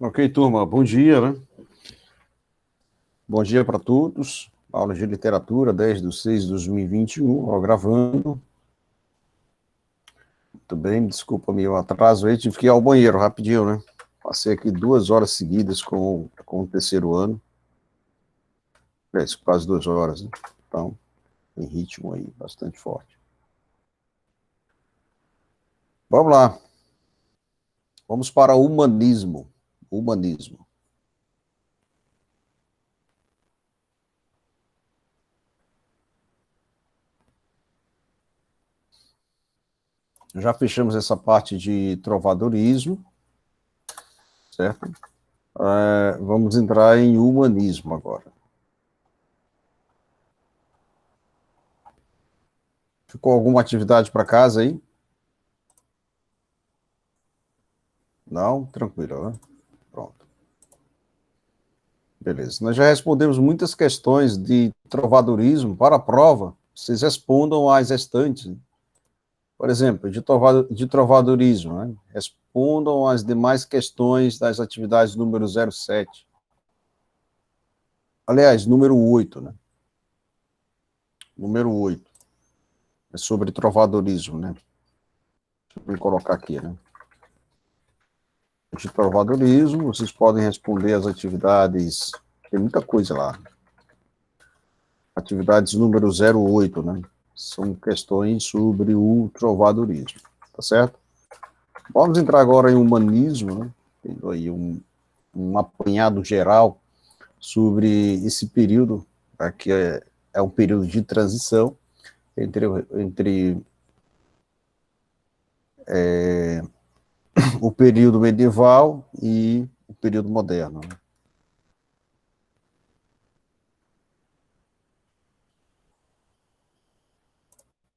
Ok, turma, bom dia, né? Bom dia para todos. Aula de literatura, 10/6/2021, ó, gravando. Muito bem, desculpa meu atraso aí, tive que ir ao banheiro rapidinho, né? Passei aqui 2 horas seguidas com o terceiro ano. Quase 2 horas, né? Então, em ritmo aí, bastante forte. Vamos lá, vamos para o humanismo. Humanismo. Já fechamos essa parte de trovadorismo, certo? Vamos entrar em humanismo agora. Ficou alguma atividade para casa aí? Não? Tranquilo, né? Pronto. Beleza. Nós já respondemos muitas questões de trovadorismo para a prova. Vocês respondam às restantes, né? Por exemplo, de trovadorismo, né? Respondam às demais questões das atividades número 07. Aliás, número 8, né? Número 8. É sobre trovadorismo, né? Deixa eu colocar aqui, né? De trovadorismo, vocês podem responder as atividades. Tem muita coisa lá. Atividades número 08, né? São questões sobre o trovadorismo, tá certo? Vamos entrar agora em humanismo, né? Tendo aí um apanhado geral sobre esse período, aqui é um período de transição entre o período medieval e o período moderno, né?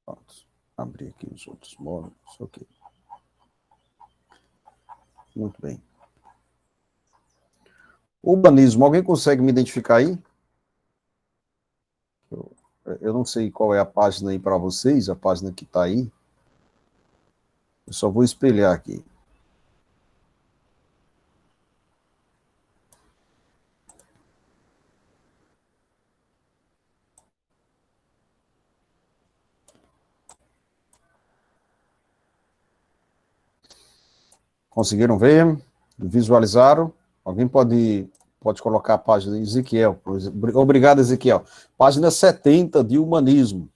Pronto. Abrir aqui os outros módulos, ok. Muito bem. Urbanismo, alguém consegue me identificar aí? Eu não sei qual é a página aí para vocês, a página que está aí. Eu só vou espelhar aqui. Conseguiram ver? Visualizaram? Alguém pode colocar a página de Ezequiel. Obrigado, Ezequiel. Página 70 de Humanismo.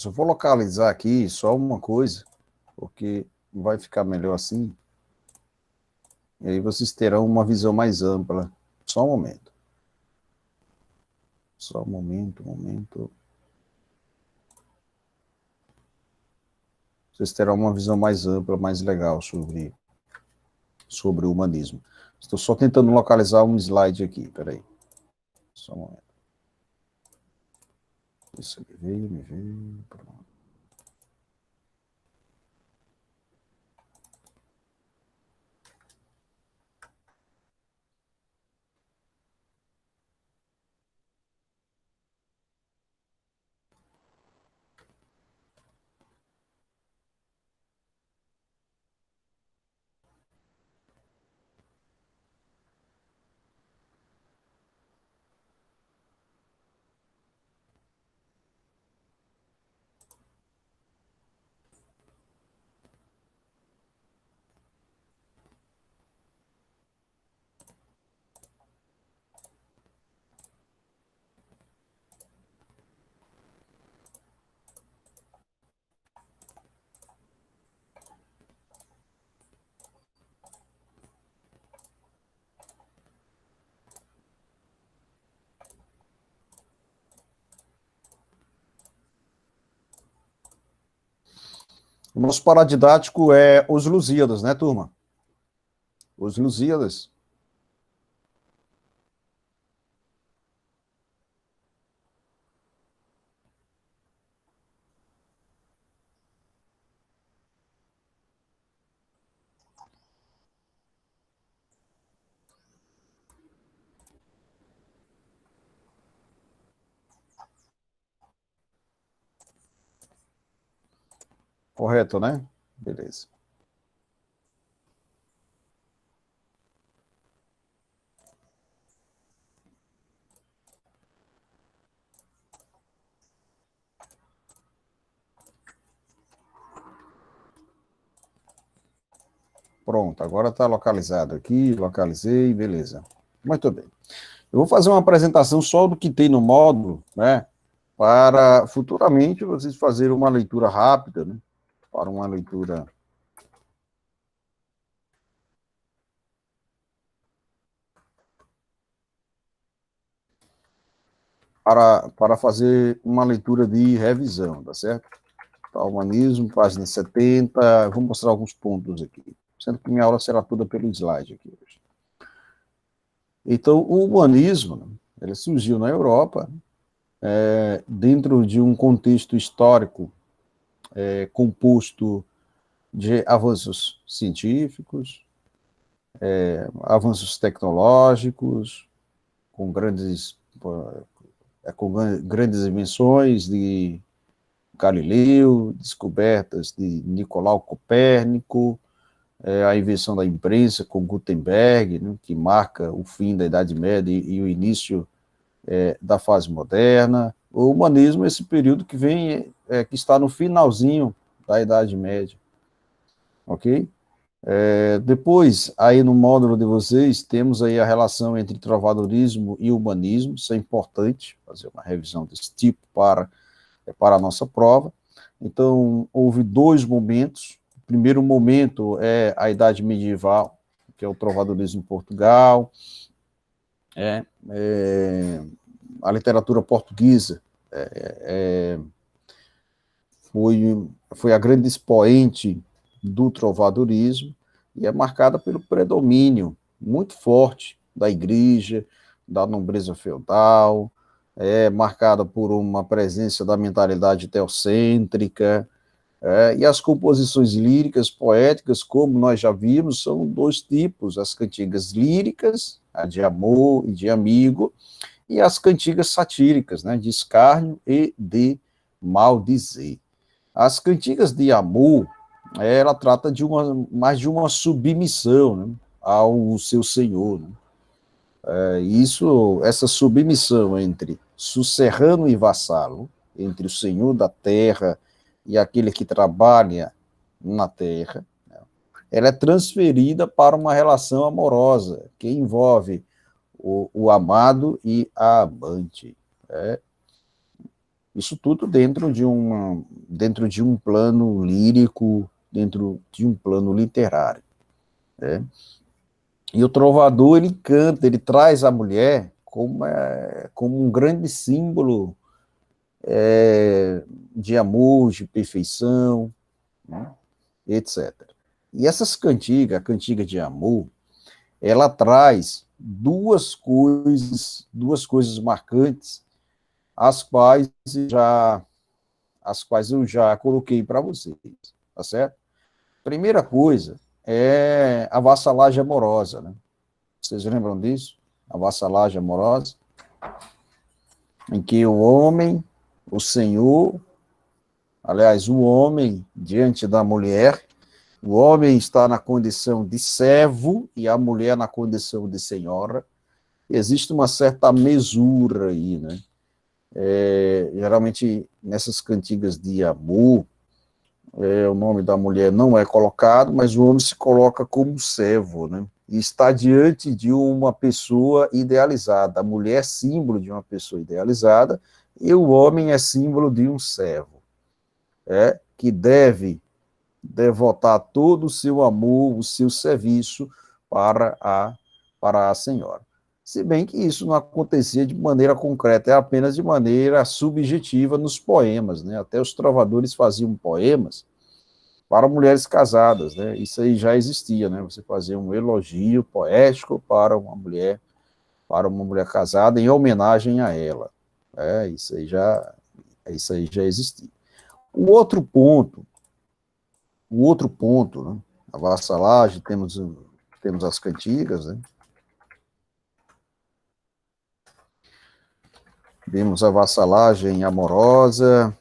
Eu vou localizar aqui só uma coisa, porque vai ficar melhor assim. E aí vocês terão uma visão mais ampla. Só um momento. Só um momento, um momento. Vocês terão uma visão mais ampla, mais legal sobre o humanismo. Estou só tentando localizar um slide aqui, peraí. Só um momento. Isso, me veio, pronto. O nosso paradidático é Os Lusíadas, né, turma? Os Lusíadas. Correto, né? Beleza. Pronto, agora está localizado aqui, localizei, beleza. Muito bem. Eu vou fazer uma apresentação só do que tem no módulo, né? Para futuramente vocês fazerem uma leitura rápida, né? Para uma leitura. Para fazer uma leitura de revisão, tá certo? Tá, Humanismo, página 70. Eu vou mostrar alguns pontos aqui, sendo que minha aula será toda pelo slide aqui hoje. Então, o humanismo, né, ele surgiu na Europa, dentro de um contexto histórico composto de avanços científicos, avanços tecnológicos, com com grandes invenções de Galileu, descobertas de Nicolau Copérnico, a invenção da imprensa com Gutenberg, né, que marca o fim da Idade Média e o início da fase moderna. O humanismo é esse período que vem, que está no finalzinho da Idade Média, ok? Depois, aí no módulo de vocês, temos aí a relação entre trovadorismo e humanismo, isso é importante, fazer uma revisão desse tipo para a nossa prova. Então, houve dois momentos. O primeiro momento é a Idade Medieval, que é o trovadorismo em Portugal, a literatura portuguesa foi a grande expoente do trovadorismo e é marcada pelo predomínio muito forte da igreja, da nobreza feudal, é marcada por uma presença da mentalidade teocêntrica, e as composições líricas, poéticas, como nós já vimos, são dois tipos, as cantigas líricas, a de amor e de amigo, e as cantigas satíricas, né, de escárnio e de maldizer. As cantigas de amor, ela trata de mais de uma submissão, né, ao seu senhor. Né? Essa submissão entre sucerrano e vassalo, entre o senhor da terra e aquele que trabalha na terra, ela é transferida para uma relação amorosa, que envolve o amado e a amante. Isso tudo dentro de um plano lírico, dentro de um plano literário. Né? E o trovador, ele canta, ele traz a mulher como um grande símbolo de amor, de perfeição, né? Etc. E essas cantigas, a cantiga de amor, ela traz duas coisas marcantes, as quais eu já coloquei para vocês, tá certo? Primeira coisa é a vassalagem amorosa, né? Vocês lembram disso? A vassalagem amorosa, em que o homem, o senhor, aliás, o homem diante da mulher, o homem está na condição de servo e a mulher na condição de senhora. Existe uma certa mesura aí, né? Geralmente, nessas cantigas de amor, o nome da mulher não é colocado, mas o homem se coloca como servo, né? E está diante de uma pessoa idealizada. A mulher é símbolo de uma pessoa idealizada e o homem é símbolo de um servo, que deve devotar todo o seu amor, o seu serviço para a senhora. Se bem que isso não acontecia de maneira concreta, é apenas de maneira subjetiva nos poemas, né? Até os trovadores faziam poemas para mulheres casadas, né? Isso aí já existia, né? Você fazia um elogio poético para uma mulher casada em homenagem a ela. Isso aí já existia. O outro ponto, né? A vassalagem, temos as cantigas, né? Temos a vassalagem amorosa.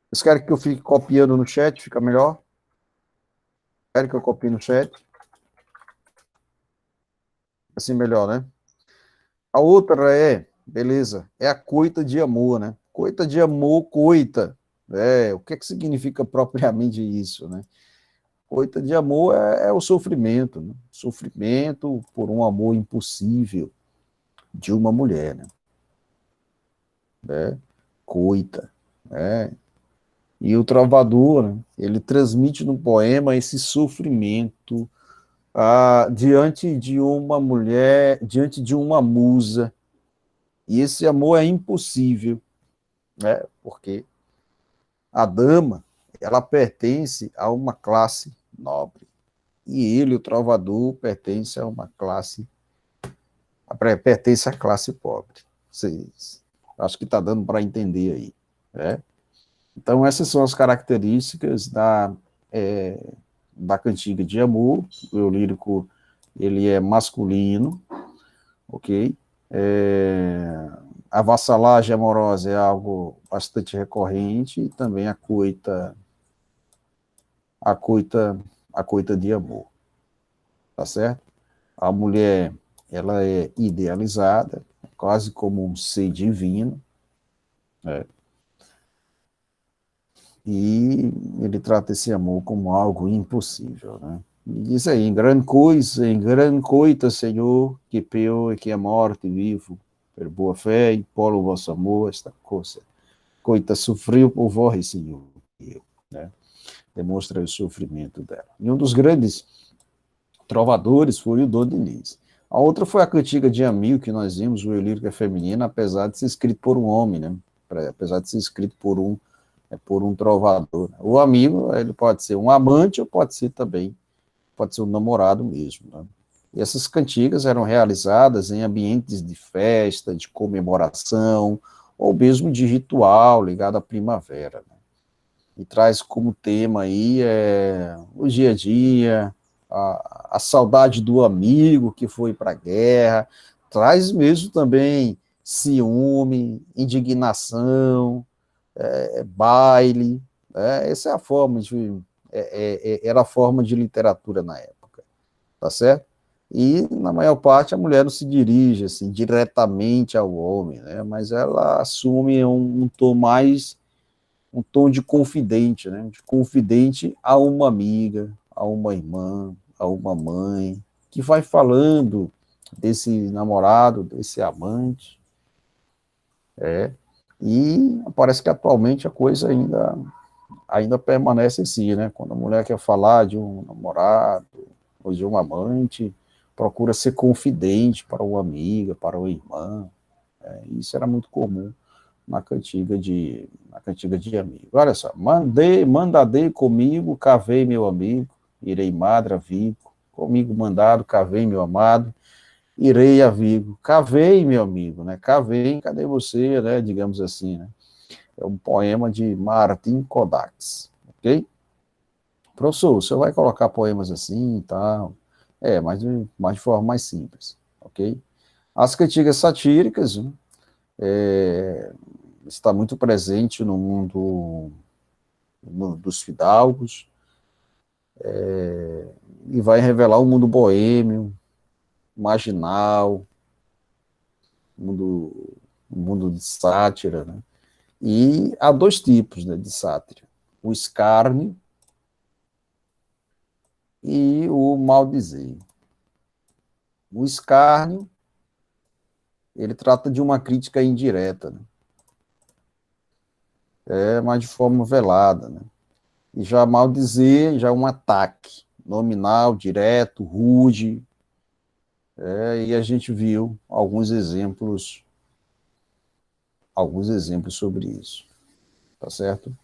Vocês querem que eu fique copiando no chat? Fica melhor? Querem que eu copie no chat? Assim melhor, né? A outra beleza, é a coita de amor, né? Coita de amor, coita. O que é que significa propriamente isso, né? Coita de amor é o sofrimento, né? Sofrimento por um amor impossível de uma mulher, né? Coita, né? E o trovador, né? Ele transmite no poema esse sofrimento diante de uma mulher, diante de uma musa, e esse amor é impossível, né? Porque a dama, ela pertence a uma classe nobre, e ele, o trovador, pertence à classe pobre. Vocês, acho que está dando para entender aí, né? Então, essas são as características da cantiga de amor. O eu lírico, ele é masculino, ok? A vassalagem amorosa é algo bastante recorrente, e também a coita, a coita de amor, tá certo? A mulher, ela é idealizada, quase como um ser divino, né? E ele trata esse amor como algo impossível, né? E diz aí, em grande coita, Senhor, que pior é que a morte vivo, por boa fé e pelo vosso amor, esta coisa. Coita sofreu por vós, Senhor, né? Demonstra o sofrimento dela. E um dos grandes trovadores foi o Dom Diniz. A outra foi a cantiga de amigo que nós vimos, o lírico é feminino, apesar de ser escrito por um homem, né? Apesar de ser escrito por um trovador. O amigo, ele pode ser um amante ou pode ser um namorado mesmo, né? E essas cantigas eram realizadas em ambientes de festa, de comemoração, ou mesmo de ritual ligado à primavera, né? E traz como tema aí o dia a dia, a saudade do amigo que foi para a guerra, traz mesmo também ciúme, indignação, baile, né? Essa é a forma era a forma de literatura na época, tá certo? E, na maior parte, a mulher não se dirige, assim, diretamente ao homem, né? Mas ela assume um tom de confidente, né? De confidente a uma amiga, a uma irmã, a uma mãe, que vai falando desse namorado, desse amante, e parece que atualmente a coisa ainda permanece assim, né? Quando a mulher quer falar de um namorado ou de um amante, procura ser confidente para uma amiga, para uma irmã. Isso era muito comum na cantiga de amigo. Olha só, mandadei comigo, cavei meu amigo, irei madre a Vigo, comigo mandado, cavei meu amado, irei a Vigo. Cavei, meu amigo, né? Cavei, cadê você, né? Digamos assim, né? É um poema de Martin Kodax, ok? Professor, o senhor vai colocar poemas assim e tal? Mas de forma mais simples, ok? As cantigas satíricas, né? Está muito presente no mundo dos fidalgos, e vai revelar o mundo boêmio, marginal, mundo, mundo de sátira, né? E há dois tipos, né, de sátira: o escárnio e o maldizer. O escárnio, ele trata de uma crítica indireta, né? Mas de forma velada, né? E já maldizer, já é um ataque nominal, direto, rude, e a gente viu alguns exemplos sobre isso, tá certo?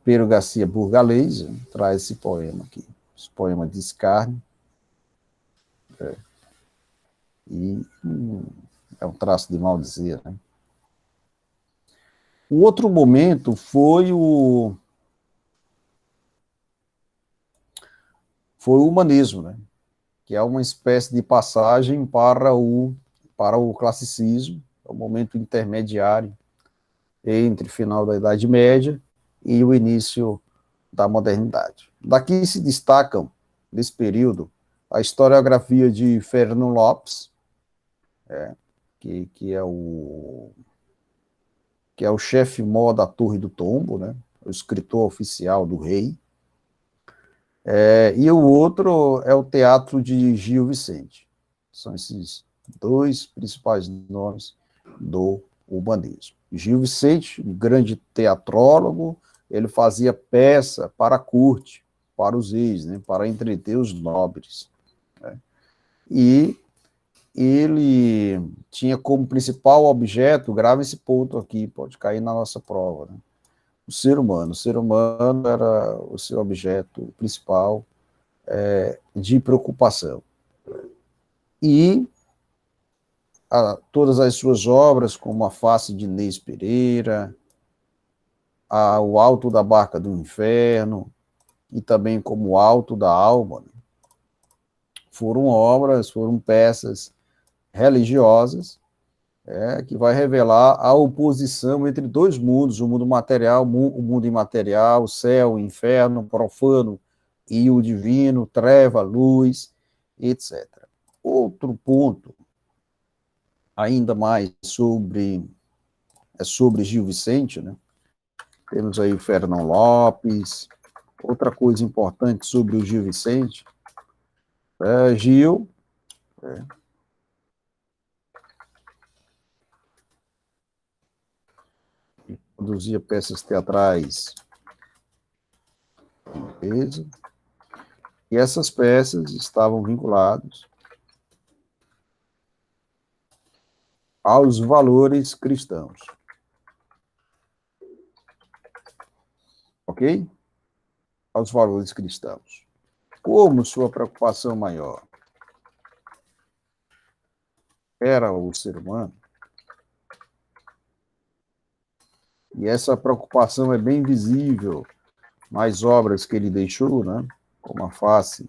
Pero Garcia Burgalês traz esse poema aqui, esse poema de escárnio, e é um traço de maldizer, né? O outro momento foi o humanismo, né? Que é uma espécie de passagem para o classicismo, é o momento intermediário entre o final da Idade Média e o início da modernidade. Daqui se destacam, nesse período, a historiografia de Fernão Lopes, que é o chefe-mó da Torre do Tombo, né? O escritor oficial do rei, e o outro é o teatro de Gil Vicente. São esses dois principais nomes do urbanismo. Gil Vicente, um grande teatrólogo, ele fazia peça para a corte, para os reis, né, para entreter os nobres, né? E ele tinha como principal objeto, grava esse ponto aqui, pode cair na nossa prova, né? O ser humano. O ser humano era o seu objeto principal de preocupação. E todas as suas obras, como A Face de Inês Pereira, O Alto da Barca do Inferno, e também como O Alto da Alma, né, foram peças religiosas, que vai revelar a oposição entre dois mundos, o mundo material, o mundo imaterial, o céu, o inferno, o profano e o divino, treva, luz, etc. Outro ponto, ainda mais sobre Gil Vicente, né? Temos aí o Fernão Lopes. Outra coisa importante sobre o Gil Vicente, Gil produzia peças teatrais em peso, e essas peças estavam vinculadas aos valores cristãos, ok? Aos valores cristãos. Como sua preocupação maior era o ser humano, e essa preocupação é bem visível nas obras que ele deixou, né? Como a face,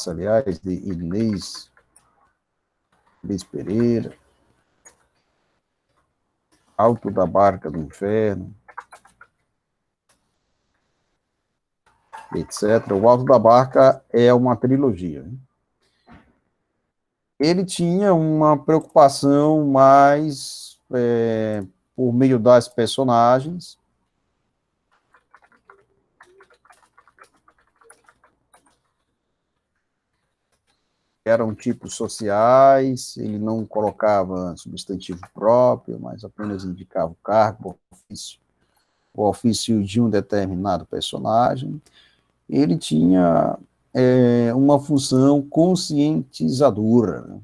aliás, de Inês Pereira, Alto da Barca do Inferno, etc. O Alto da Barca é uma trilogia, né? Ele tinha uma preocupação mais por meio das personagens, eram tipos sociais, ele não colocava substantivo próprio, mas apenas indicava o cargo, o ofício de um determinado personagem. Ele tinha uma função conscientizadora, né?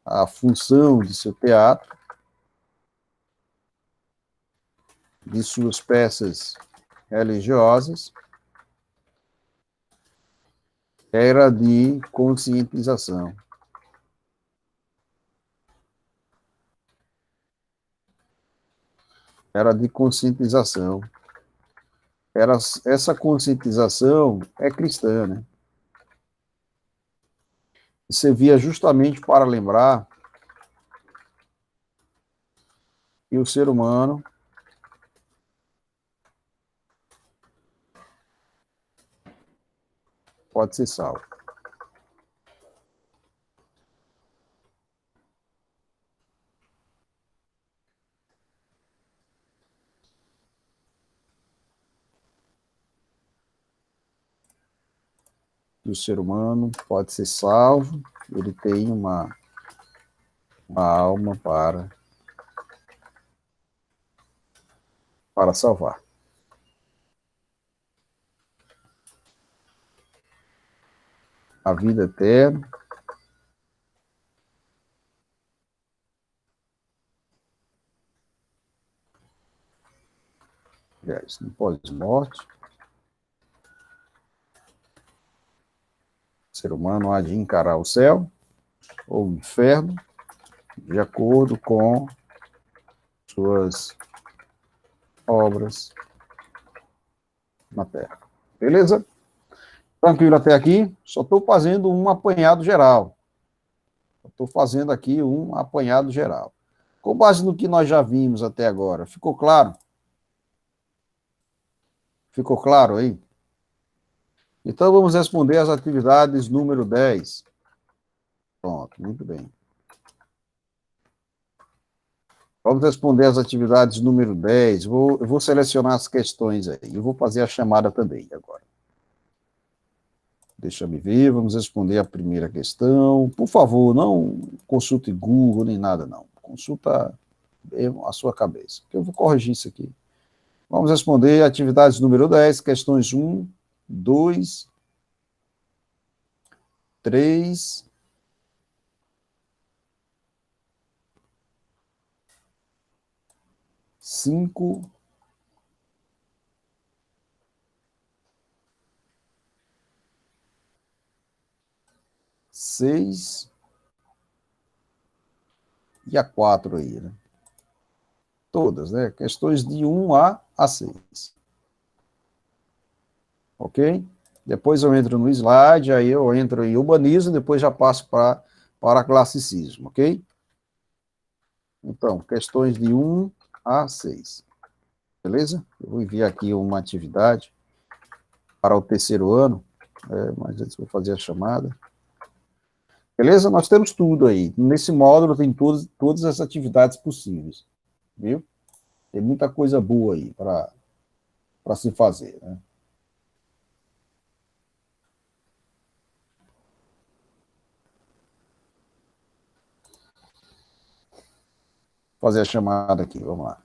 A função de seu teatro, de suas peças religiosas, era de conscientização. Era de conscientização. Essa conscientização é cristã, né? E servia justamente para lembrar que o ser humano pode ser salvo. Que o ser humano pode ser salvo, ele tem uma alma para salvar. A vida eterna, Aliás, no pós-morte, o ser humano há de encarar o céu ou o inferno de acordo com suas obras na Terra. Beleza? Tranquilo até aqui? Só estou fazendo um apanhado geral. Estou fazendo aqui um apanhado geral. Com base no que nós já vimos até agora, ficou claro? Ficou claro aí? Então vamos responder as atividades número 10. Pronto, muito bem. Vamos responder as atividades número 10. Eu vou selecionar as questões aí. Eu vou fazer a chamada também agora. Deixa eu ver, vamos responder a primeira questão. Por favor, não consulte Google nem nada, não. Consulta a sua cabeça, que eu vou corrigir isso aqui. Vamos responder atividades número 10, questões 1, 2, 3, 5, 6 e a 4 aí, né? Todas, né? Questões de 1 a 6. Ok? Depois eu entro no slide, aí eu entro em urbanismo, depois já passo para classicismo, ok? Então, questões de 1 a 6. Beleza? Eu vou enviar aqui uma atividade para o terceiro ano, mas antes vou fazer a chamada. Beleza? Nós temos tudo aí. Nesse módulo tem todas as atividades possíveis, viu? Tem muita coisa boa aí para se fazer, né? Fazer a chamada aqui, vamos lá.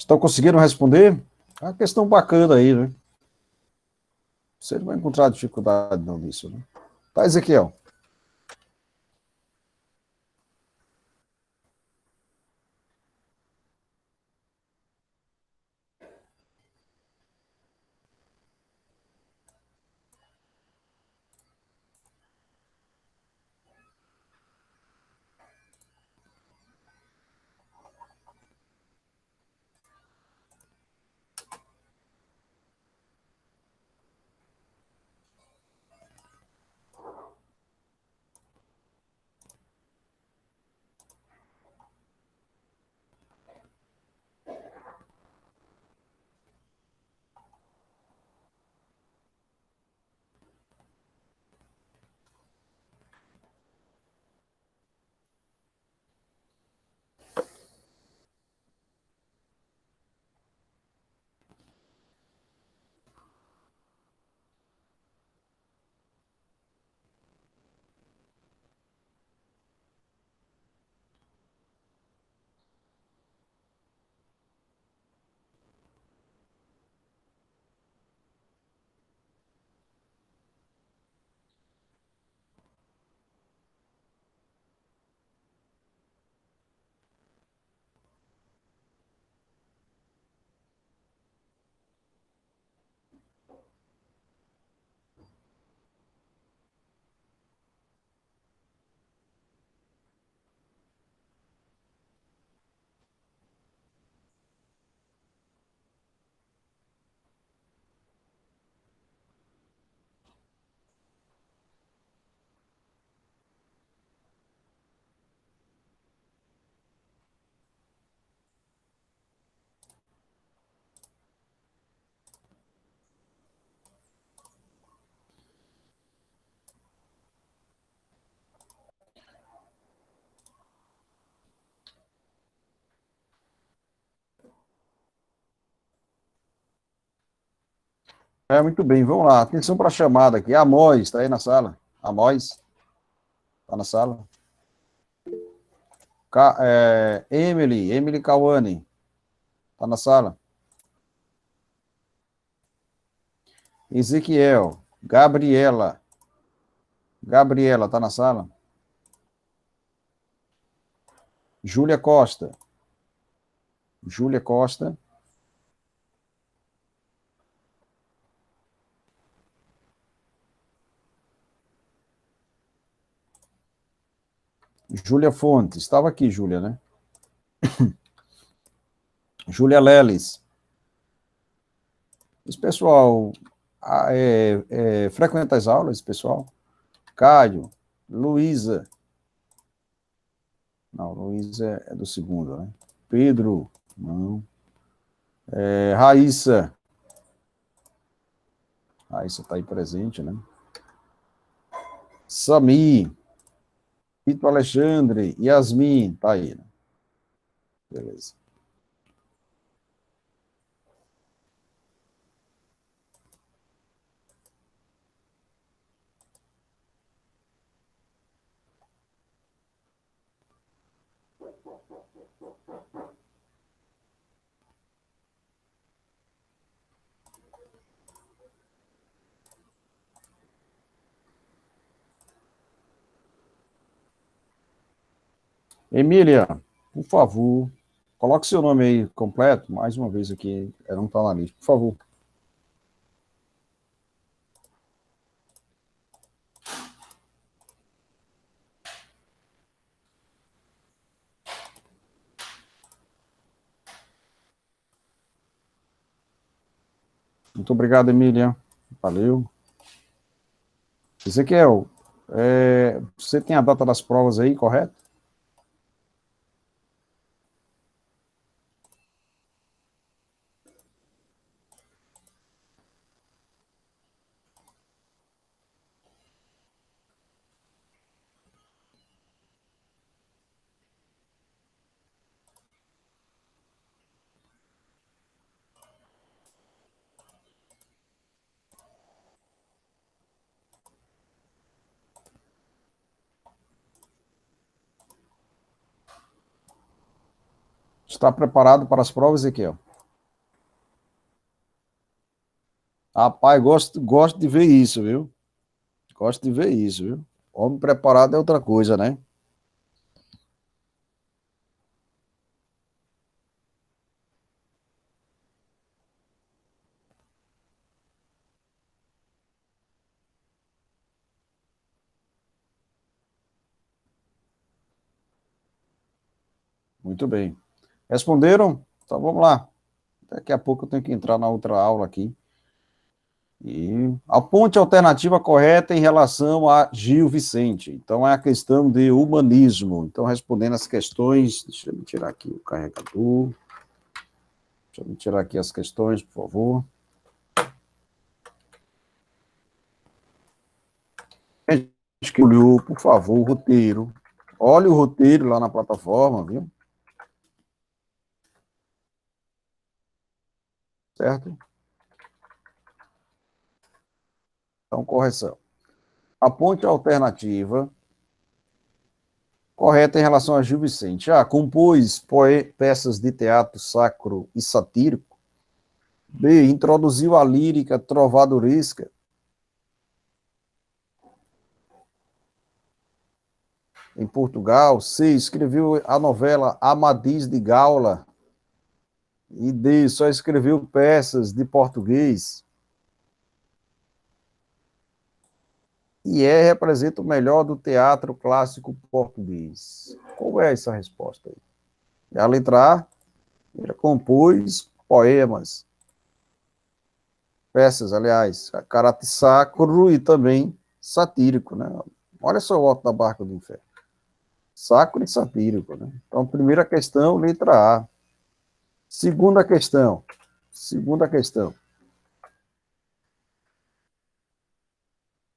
Estão conseguindo responder? É uma questão bacana aí, né? Você não vai encontrar dificuldade não nisso, né? Tá, Ezequiel? É, muito bem, vamos lá. Atenção para a chamada aqui. Amós, está aí na sala. Amós, está na sala. Emily Cauane, está na sala. Ezequiel, Gabriela, está na sala. Júlia Costa, Júlia Costa. Júlia Fontes, estava aqui, Júlia, né? Júlia Leles. Esse pessoal frequenta as aulas, esse pessoal. Caio, Luísa. Não, Luísa é do segundo, né? Pedro, não. Raíssa. Raíssa está aí presente, né? Sami. Tito Alexandre. Yasmin, tá aí, né? Beleza. Emília, por favor, coloque seu nome aí completo, mais uma vez aqui, não está na lista, por favor. Muito obrigado, Emília. Valeu. Ezequiel, você tem a data das provas aí, correto? Está preparado para as provas, Ezequiel? Rapaz, gosto de ver isso, viu? Gosto de ver isso, viu? Homem preparado é outra coisa, né? Muito bem. Responderam? Então vamos lá. Daqui a pouco eu tenho que entrar na outra aula aqui. E a ponte alternativa correta em relação a Gil Vicente. Então é a questão de humanismo. Então, respondendo as questões, deixa eu tirar aqui o carregador. Deixa eu tirar aqui as questões, por favor. Gente que olhou, por favor, o roteiro. Olha o roteiro lá na plataforma, viu? Certo? Então, correção. A ponte alternativa correta em relação a Gil Vicente. A. Compôs peças de teatro sacro e satírico. B. Introduziu a lírica trovadoresca. Em Portugal. C. Escreveu a novela Amadis de Gaula. E D. Só escreveu peças de português. E E representa o melhor do teatro clássico português. Qual é essa resposta aí? E a letra A. Ele compôs poemas, peças, aliás, caráter sacro e também satírico, né? Olha só o Alto da Barca do Inferno. Sacro e satírico, né? Então, primeira questão, letra A. Segunda questão. Segunda questão.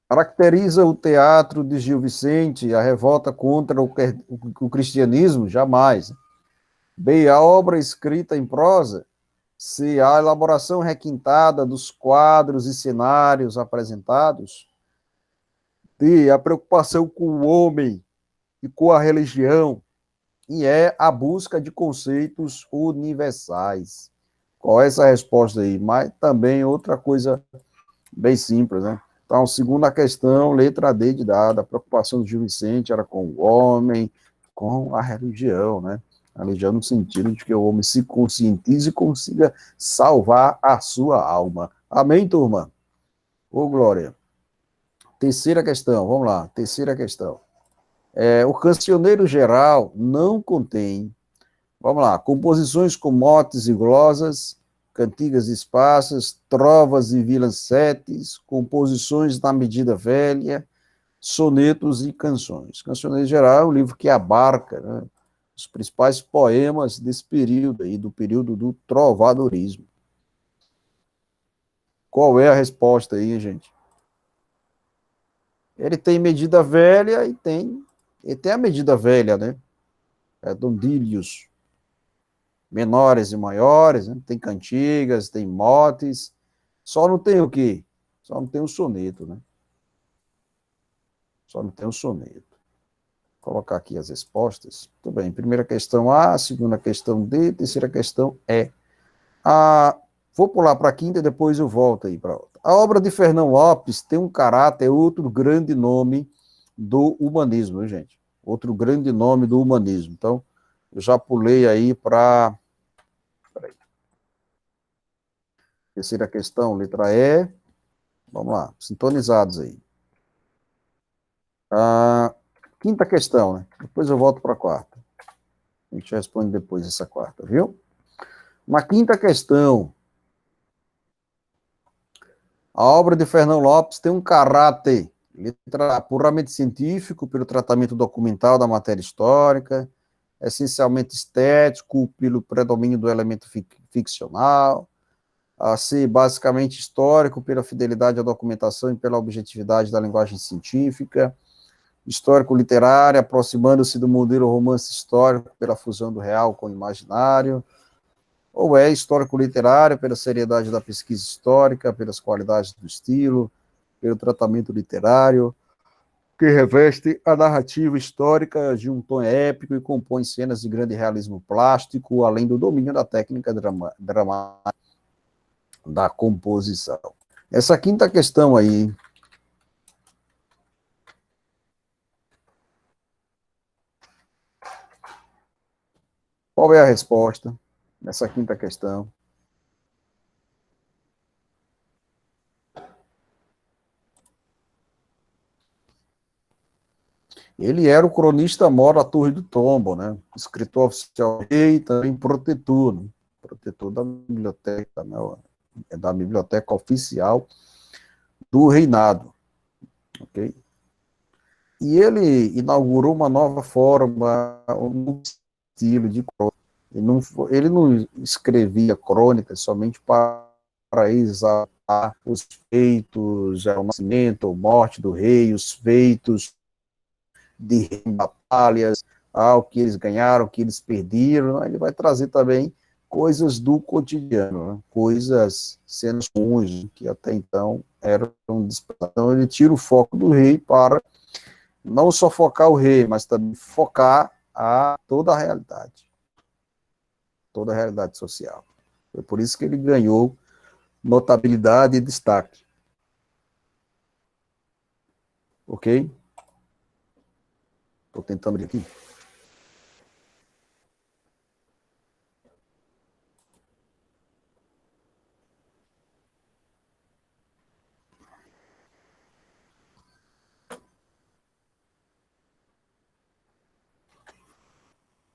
Caracteriza o teatro de Gil Vicente a revolta contra o cristianismo? Jamais. B. A obra escrita em prosa? C. A elaboração requintada dos quadros e cenários apresentados? D. A preocupação com o homem e com a religião? E é a busca de conceitos universais. Qual é essa resposta aí? Mas também outra coisa bem simples, né? Então, segunda questão, letra D de dada, a preocupação do Gil Vicente era com o homem, com a religião, né? A religião no sentido de que o homem se conscientize e consiga salvar a sua alma. Amém, turma? Ô, Glória. Terceira questão, vamos lá, terceira questão. O cancioneiro geral não contém, vamos lá, composições com motes e glosas, cantigas esparsas, trovas e vilancetes, composições na medida velha, sonetos e canções. Cancioneiro geral é um livro que abarca, né, os principais poemas desse período aí, do período do trovadorismo. Qual é a resposta aí, gente? Ele tem medida velha e tem a medida velha, né? Dondílios menores e maiores, né? Tem cantigas, tem motes, só não tem o quê? Só não tem o soneto, né? Só não tem o soneto. Vou colocar aqui as respostas. Tudo bem, primeira questão A, segunda questão D, terceira questão E. Vou pular para a quinta e depois eu volto aí para outra. A obra de Fernão Lopes tem um caráter, outro grande nome do humanismo, né, gente? Outro grande nome do humanismo. Então, eu já pulei aí para... Terceira questão, letra E. Vamos lá, sintonizados aí. Quinta questão, né? Depois eu volto para a quarta. A gente responde depois essa quarta, viu? Na quinta questão, a obra de Fernão Lopes tem um caráter puramente científico, pelo tratamento documental da matéria histórica, essencialmente estético, pelo predomínio do elemento ficcional, a ser basicamente histórico, pela fidelidade à documentação e pela objetividade da linguagem científica, histórico-literário, aproximando-se do modelo romance histórico pela fusão do real com o imaginário, ou é histórico-literário pela seriedade da pesquisa histórica, pelas qualidades do estilo, pelo tratamento literário, que reveste a narrativa histórica de um tom épico e compõe cenas de grande realismo plástico, além do domínio da técnica dramática da composição. Essa quinta questão aí, qual é a resposta nessa quinta questão? Ele era o cronista-mor da Torre do Tombo, né? Escritor oficial e também protetor, né? Protetor da biblioteca oficial do reinado, ok? E ele inaugurou uma nova forma, um novo estilo de crônica. Ele não escrevia crônicas somente para exaltar os feitos, o nascimento ou morte do rei, os feitos de batalhas, o que eles ganharam, o que eles perderam. Ele vai trazer também coisas do cotidiano, né? Coisas, cenas comuns, que até então eram disputadas. Então ele tira o foco do rei para não só focar o rei, mas também focar toda a realidade social. Foi por isso que ele ganhou notabilidade e destaque. Ok? Estou tentando aqui.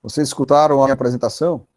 Vocês escutaram a minha apresentação?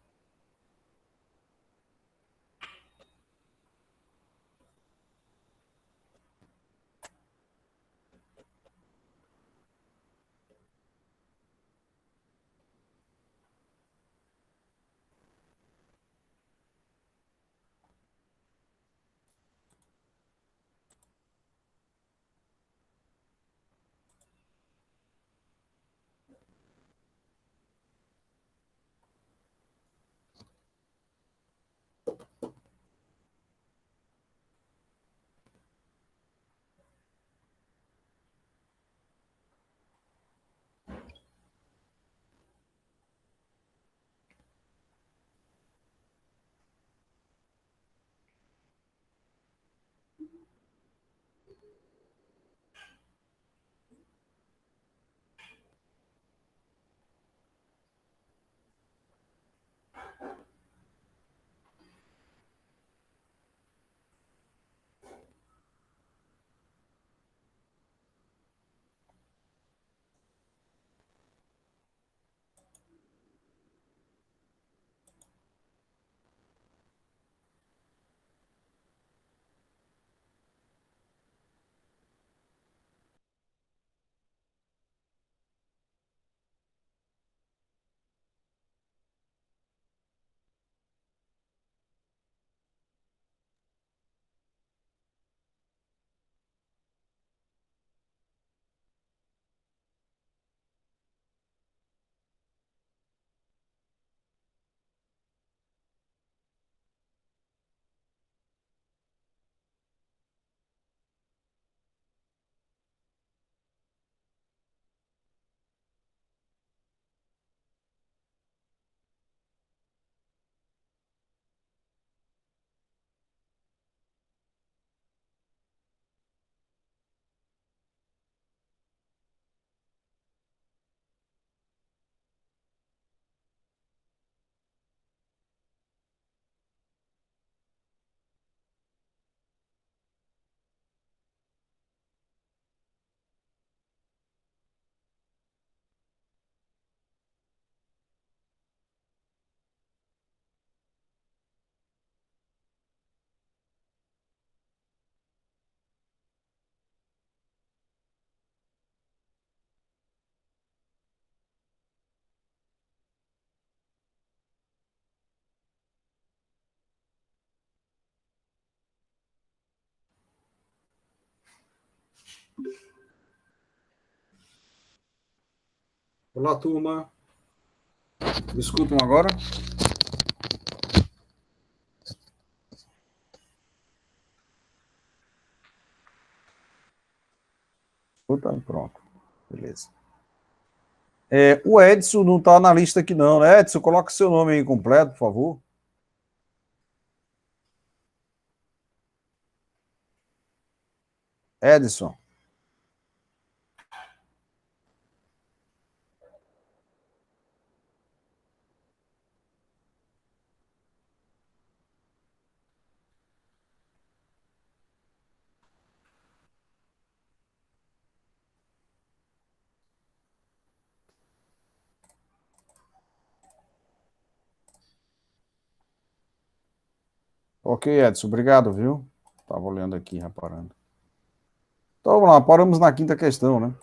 Olá, turma. Me escutam agora? Escutam? Pronto. Beleza. O Edson não está na lista aqui, não, né? Edson, coloca seu nome aí completo, por favor. Edson. Ok, Edson, obrigado, viu? Estava olhando aqui, reparando. Então, vamos lá, paramos na quinta questão, né?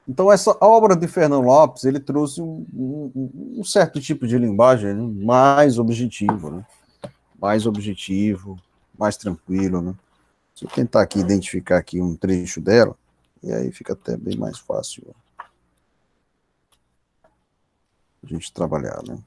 Então, essa obra de Fernão Lopes, ele trouxe um certo tipo de linguagem, né? Mais objetivo, né? Mais objetivo, mais tranquilo, né? Se eu tentar aqui identificar aqui um trecho dela, e aí fica até bem mais fácil a gente trabalhar, né?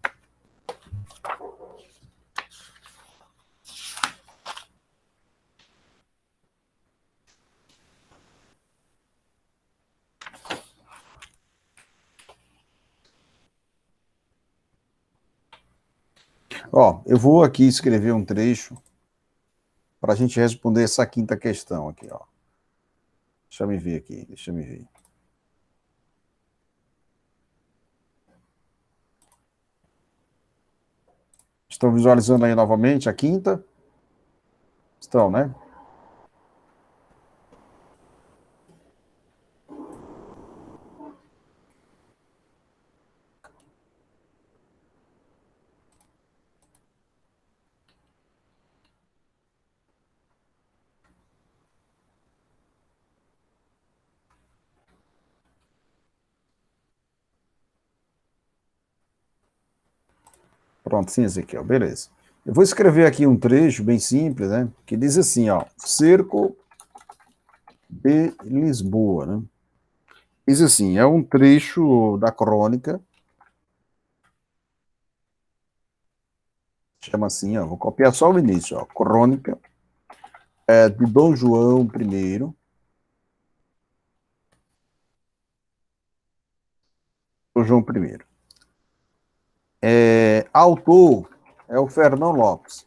Ó, eu vou aqui escrever um trecho para a gente responder essa quinta questão aqui, ó. Deixa eu me ver aqui, deixa eu me ver. Estão visualizando aí novamente a quinta? Estão, né? Pronto, sim, Ezequiel, beleza. Eu vou escrever aqui um trecho bem simples, né? Que diz assim, ó, Cerco de Lisboa, né? Diz assim, é um trecho da crônica, chama assim, ó, vou copiar só o início, ó, crônica de Dom João I, Dom João I. Autor é o Fernão Lopes.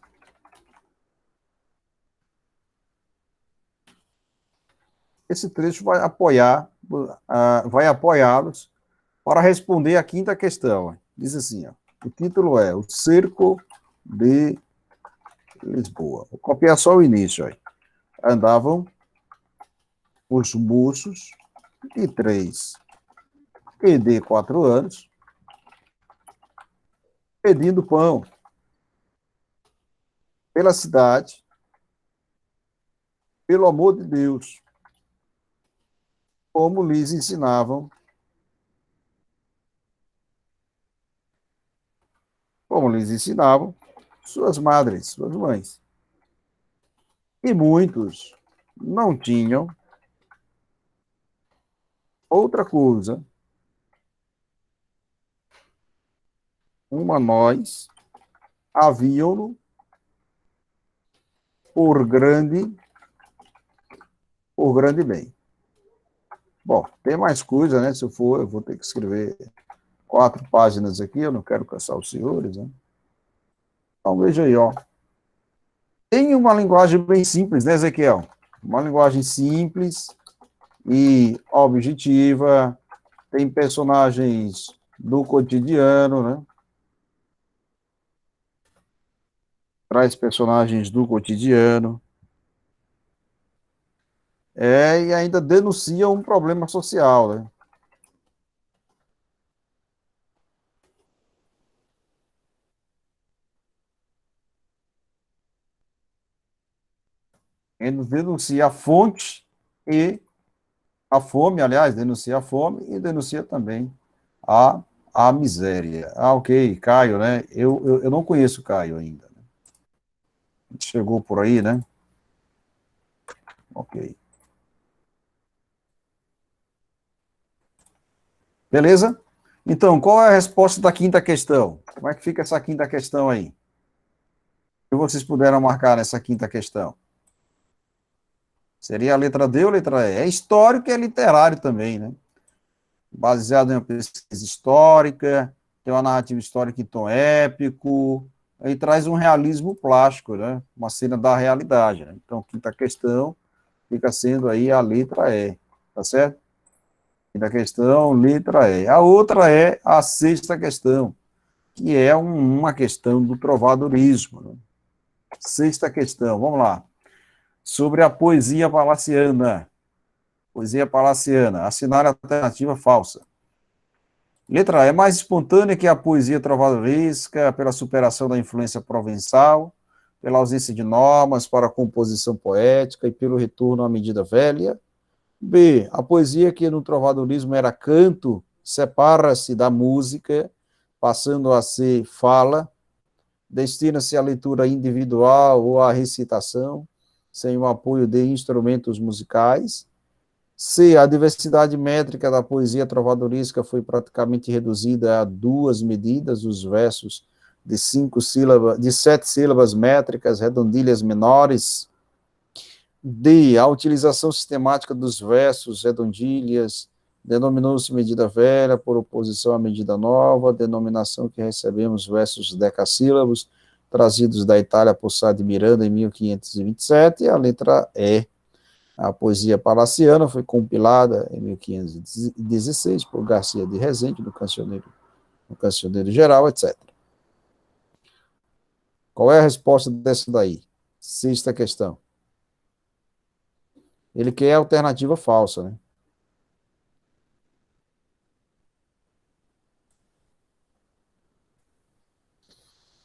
Esse trecho vai vai apoiá-los para responder a quinta questão. Diz assim, ó, o título é O Cerco de Lisboa. Vou copiar só o início aí. Andavam os moços de 3 e de 4 anos pedindo pão pela cidade, pelo amor de Deus, como lhes ensinavam, como lhes ensinavam suas madres, suas mães. E muitos não tinham outra coisa, uma nós, haviam-no por grande bem. Bom, tem mais coisa, né? Se eu for, eu vou ter que escrever 4 páginas aqui, eu não quero cansar os senhores, né? Então, veja aí, ó. Tem uma linguagem bem simples, né, Ezequiel? Uma linguagem simples e objetiva, tem personagens do cotidiano, né? Traz personagens do cotidiano. E ainda denuncia um problema social, né? Ele denuncia a fonte e a fome, aliás, denuncia a fome e denuncia também a, a miséria. Ah, ok, Caio, né? Eu não conheço Caio ainda. Chegou por aí, né? Ok. Beleza? Então, qual é a resposta da quinta questão? Como é que fica essa quinta questão aí? O que vocês puderam marcar nessa quinta questão? Seria a letra D ou a letra E? É histórico e é literário também, né? Baseado em uma pesquisa histórica, tem uma narrativa histórica em tom épico, aí traz um realismo plástico, né? Uma cena da realidade, né? Então, quinta questão fica sendo aí a letra E, tá certo? Da questão, letra E. A outra é a sexta questão, que é uma questão do trovadorismo, né? Sexta questão, vamos lá. Sobre a poesia palaciana. Poesia palaciana. Assinar a alternativa falsa. Letra E. É mais espontânea que a poesia trovadoresca pela superação da influência provençal, pela ausência de normas para a composição poética e pelo retorno à medida velha. B. A poesia que no trovadorismo era canto separa-se da música, passando a ser fala, destina-se à leitura individual ou à recitação, sem o apoio de instrumentos musicais. C. A diversidade métrica da poesia trovadorística foi praticamente reduzida a duas medidas, os versos de 5 sílabas, de 7 sílabas métricas, redondilhas menores. D. A utilização sistemática dos versos, redondilhas, denominou-se medida velha por oposição à medida nova, denominação que recebemos versos decassílabos, trazidos da Itália por Sá de Miranda em 1527, a letra E. A poesia palaciana foi compilada em 1516 por Garcia de Rezende, no Cancioneiro Geral, etc. Qual é a resposta dessa daí? Sexta questão. Ele quer a alternativa falsa, né?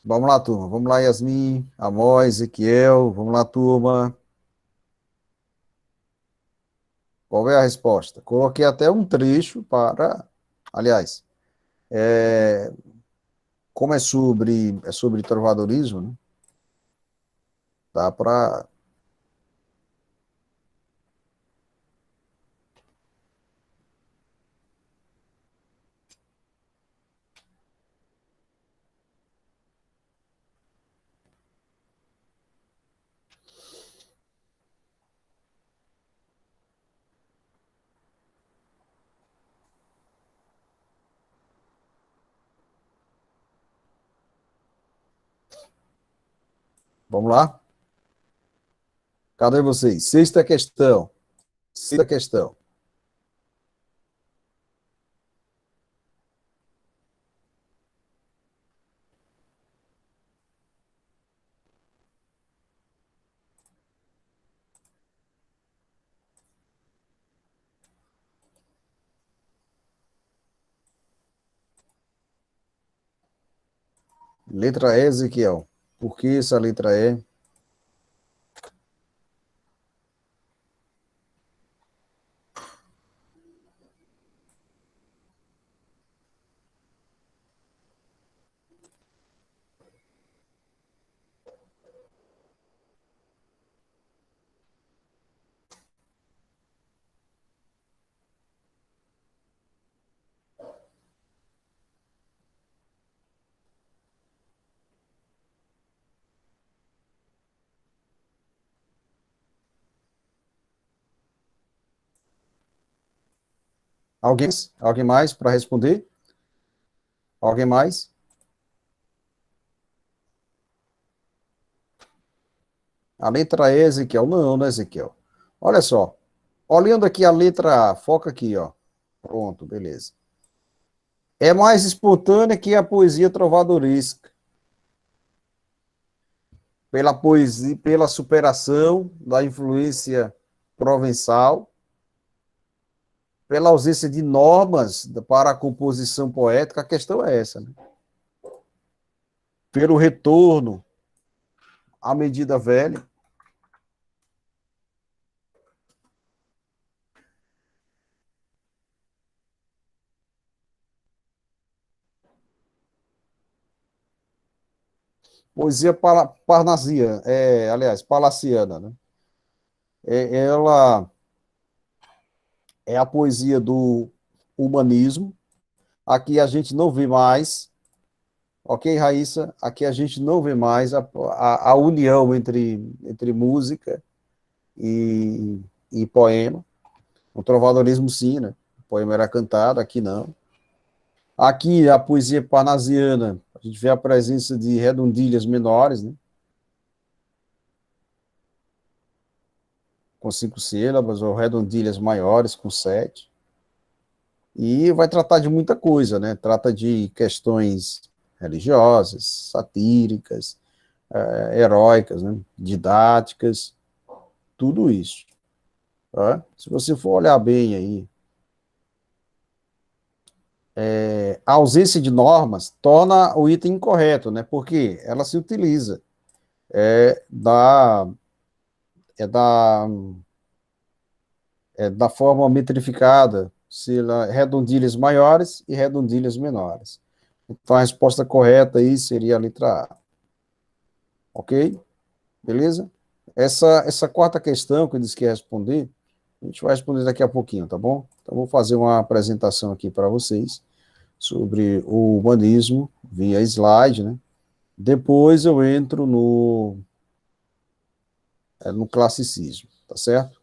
Vamos lá, turma. Vamos lá, Yasmin, Amós, Ezequiel. Vamos lá, turma. Qual é a resposta? Coloquei até um trecho para... Aliás, como é sobre trovadorismo, né? Dá para... Vamos lá? Cadê vocês? Sexta questão. Sexta questão. Letra E, Ezequiel. Por que essa letra E? Alguém, alguém mais para responder? Alguém mais? A letra E, Ezequiel. Não, né, Ezequiel? Olha só. Olhando aqui a letra A, foca aqui, ó. Pronto, beleza. É mais espontânea que a poesia trovadoresca. Pela poesia, pela superação da influência provençal, pela ausência de normas para a composição poética, a questão é essa, né? Pelo retorno à medida velha. Poesia parnasia, aliás, palaciana, né? Ela é a poesia do humanismo. Aqui a gente não vê mais, ok, Raíssa? Aqui a gente não vê mais a união entre música e poema. O trovadorismo, sim, né? O poema era cantado, aqui não. Aqui, a poesia parnasiana, a gente vê a presença de redondilhas menores, né? com 5 sílabas, ou redondilhas maiores com 7. E vai tratar de muita coisa, né? Trata de questões religiosas, satíricas, heróicas, né? Didáticas, tudo isso. Tá? Se você for olhar bem aí, a ausência de normas torna o item incorreto, né? Porque ela se utiliza é, da, é da, da forma metrificada, se redondilhas maiores e redondilhas menores. Então a resposta correta aí seria a letra A. Ok? Beleza? Essa quarta questão que eu disse que ia responder, a gente vai responder daqui a pouquinho, tá bom? Então vou fazer uma apresentação aqui para vocês sobre o humanismo via slide, né? Depois eu entro no classicismo, tá certo?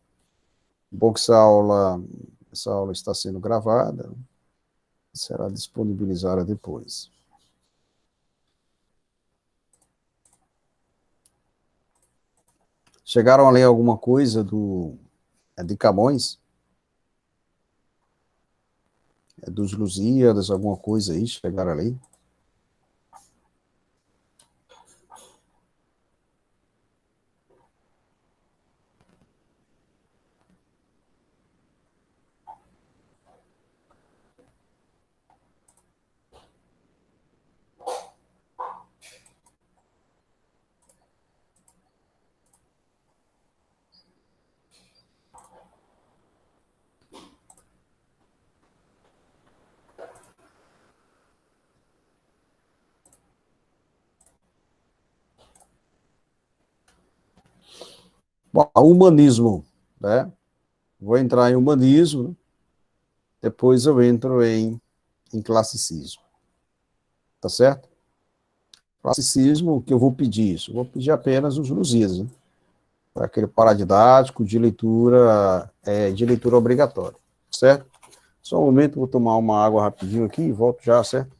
Bom que essa aula está sendo gravada, será disponibilizada depois. Chegaram a ler alguma coisa de Camões? Dos Lusíadas, alguma coisa aí? Chegaram a ler? Bom, humanismo, né? Vou entrar em humanismo, né? Depois eu entro em classicismo, tá certo? Classicismo, o que eu vou pedir isso? Eu vou pedir apenas os Lusíadas, né? Aquele paradidático de leitura obrigatória, certo? Só um momento, vou tomar uma água rapidinho aqui e volto já, certo?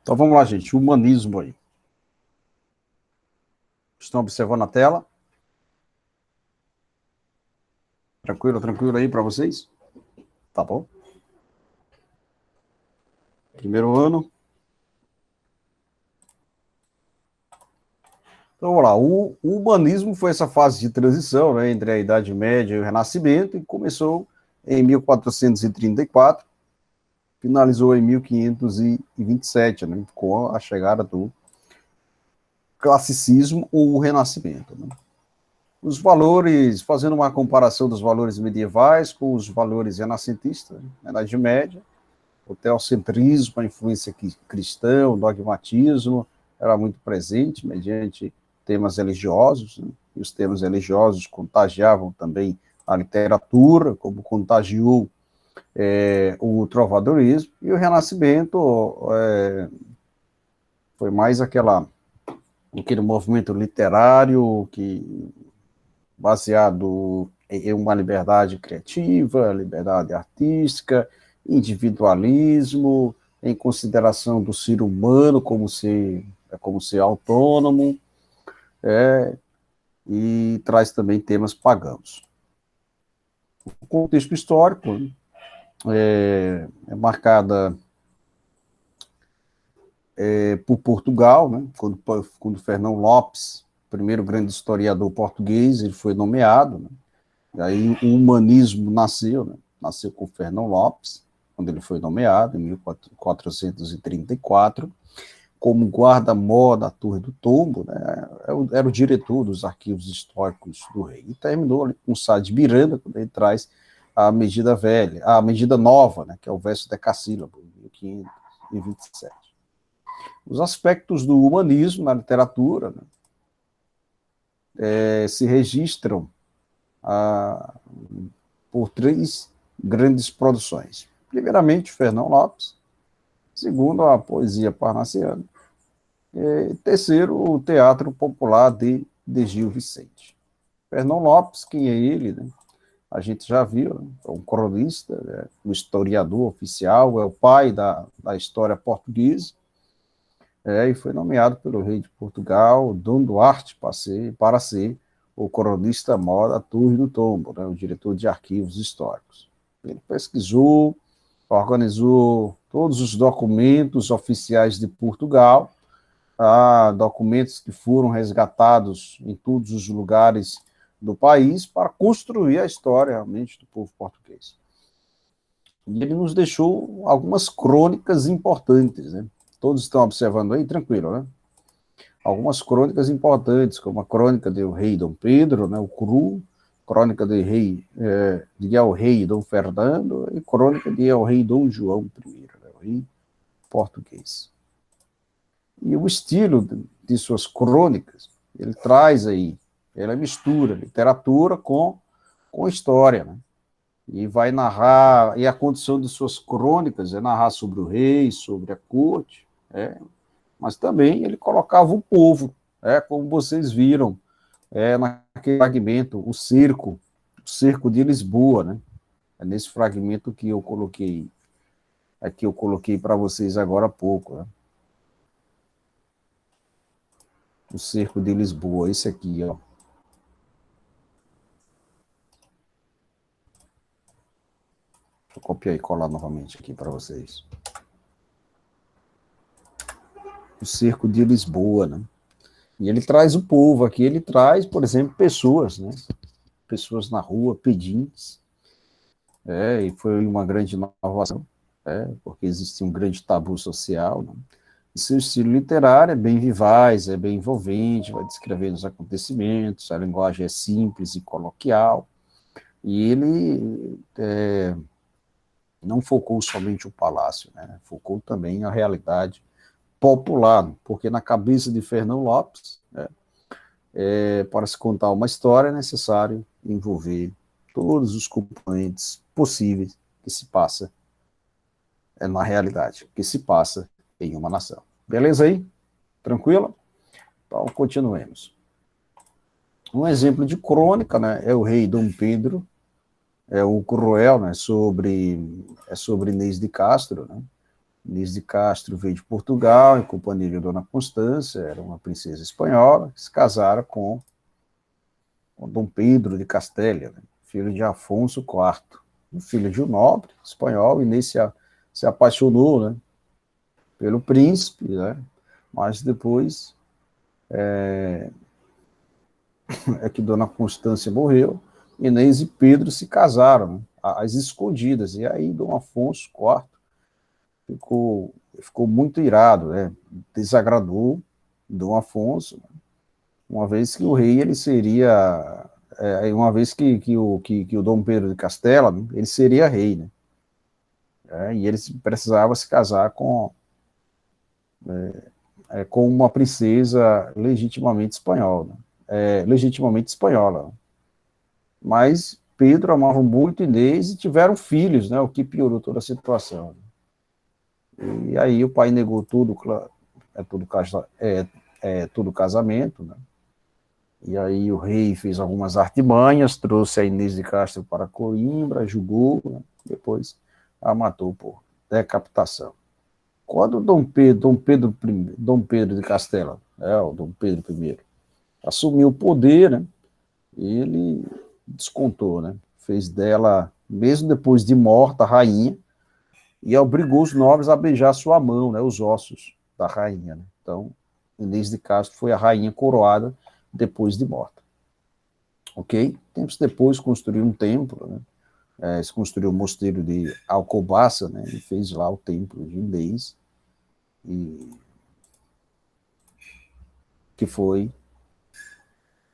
Então vamos lá, gente, humanismo aí. Estão observando a tela? Tranquilo, tranquilo aí para vocês? Tá bom. Primeiro ano. Então vamos lá, o humanismo foi essa fase de transição, né, entre a Idade Média e o Renascimento, e começou em 1434, finalizou em 1527, né, com a chegada do classicismo ou o Renascimento. Né. Os valores, fazendo uma comparação dos valores medievais com os valores renascentistas, né, na Idade Média, o teocentrismo, a influência cristã, o dogmatismo era muito presente, mediante temas religiosos, né? E os temas religiosos contagiavam também a literatura, como contagiou o trovadorismo, e o Renascimento foi mais aquele movimento literário que baseado em uma liberdade criativa, liberdade artística, individualismo, em consideração do ser humano como ser autônomo, e traz também temas pagãos. O contexto histórico é marcada por Portugal, né, quando Fernão Lopes, primeiro grande historiador português, ele foi nomeado, né, e aí o humanismo nasceu, né, nasceu com Fernão Lopes, quando ele foi nomeado, em 1434, como guarda-mor da Torre do Tombo, né, era o diretor dos arquivos históricos do rei, e terminou ali com Sá de Miranda, quando ele traz a medida velha, a medida nova, né, que é o verso decassílabo, 1527. Os aspectos do humanismo na literatura, né, se registram por três grandes produções. Primeiramente, Fernão Lopes. Segundo, a poesia parnassiana. E terceiro, o teatro popular de Gil Vicente. Fernão Lopes, quem é ele? Né? A gente já viu, né? É um cronista, né? Um historiador oficial, é o pai da história portuguesa, e foi nomeado pelo rei de Portugal, Dom Duarte, para ser o cronista-mor da Torre do Tombo, né? O diretor de arquivos históricos. Ele pesquisou, organizou todos os documentos oficiais de Portugal, documentos que foram resgatados em todos os lugares do país para construir a história realmente do povo português. E ele nos deixou algumas crônicas importantes, né? Todos estão observando aí, tranquilo, né? Algumas crônicas importantes, como a crônica do rei Dom Pedro, né, o Cru, crônica de El Rei Dom Fernando e crônica de El Rei Dom João I, né, o rei português. E o estilo de suas crônicas, ele traz aí, ela mistura literatura com história, né? E vai narrar, e a condição de suas crônicas é narrar sobre o rei, sobre a corte, mas também ele colocava o povo, como vocês viram, naquele fragmento, o cerco de Lisboa, né? É nesse fragmento que eu coloquei para vocês agora há pouco, né? O cerco de Lisboa, esse aqui, ó. Deixa eu copiar e colar novamente aqui para vocês. O cerco de Lisboa, né? E ele traz o povo aqui, ele traz, por exemplo, pessoas, né? Pessoas na rua, pedintes, e foi uma grande inovação, porque existia um grande tabu social, né? E seu estilo literário é bem vivaz, é bem envolvente, vai descrevendo os acontecimentos, a linguagem é simples e coloquial, e ele não focou somente o palácio, né? Focou também a realidade popular, porque na cabeça de Fernão Lopes, né, para se contar uma história é necessário envolver todos os componentes possíveis que se passa na realidade, que se passa em uma nação. Beleza aí? Tranquilo? Então, continuemos. Um exemplo de crônica, né, é o rei Dom Pedro, o Cruel, né, sobre Inês de Castro, né, Inês de Castro veio de Portugal, em companhia de Dona Constância, era uma princesa espanhola, que se casara com Dom Pedro de Castela, né, filho de Afonso IV, filho de um nobre espanhol. Inês se apaixonou, né, pelo príncipe, né, mas depois é que Dona Constância morreu, Inês e Pedro se casaram, né, às escondidas, e aí Dom Afonso IV ficou muito irado, né, desagradou Dom Afonso, uma vez que o rei ele seria, uma vez que o Dom Pedro de Castela, né, ele seria rei, né, e ele precisava se casar com uma princesa legitimamente espanhola. Mas Pedro amava muito Inês e tiveram filhos, né, o que piorou toda a situação. E aí o pai negou tudo, tudo casamento, né? E aí o rei fez algumas artimanhas, trouxe a Inês de Castro para Coimbra, julgou, né? Depois a matou por decapitação. Quando Dom Pedro de Castela, o Dom Pedro I, assumiu o poder, né? Ele descontou, né? Fez dela, mesmo depois de morta, rainha, e obrigou os nobres a beijar sua mão, né? Os ossos da rainha, né? Então, Inês de Castro foi a rainha coroada depois de morta. Ok? Tempos depois construiu um templo, né? Se construiu o mosteiro de Alcobaça, né? E fez lá o templo de Inês, e que foi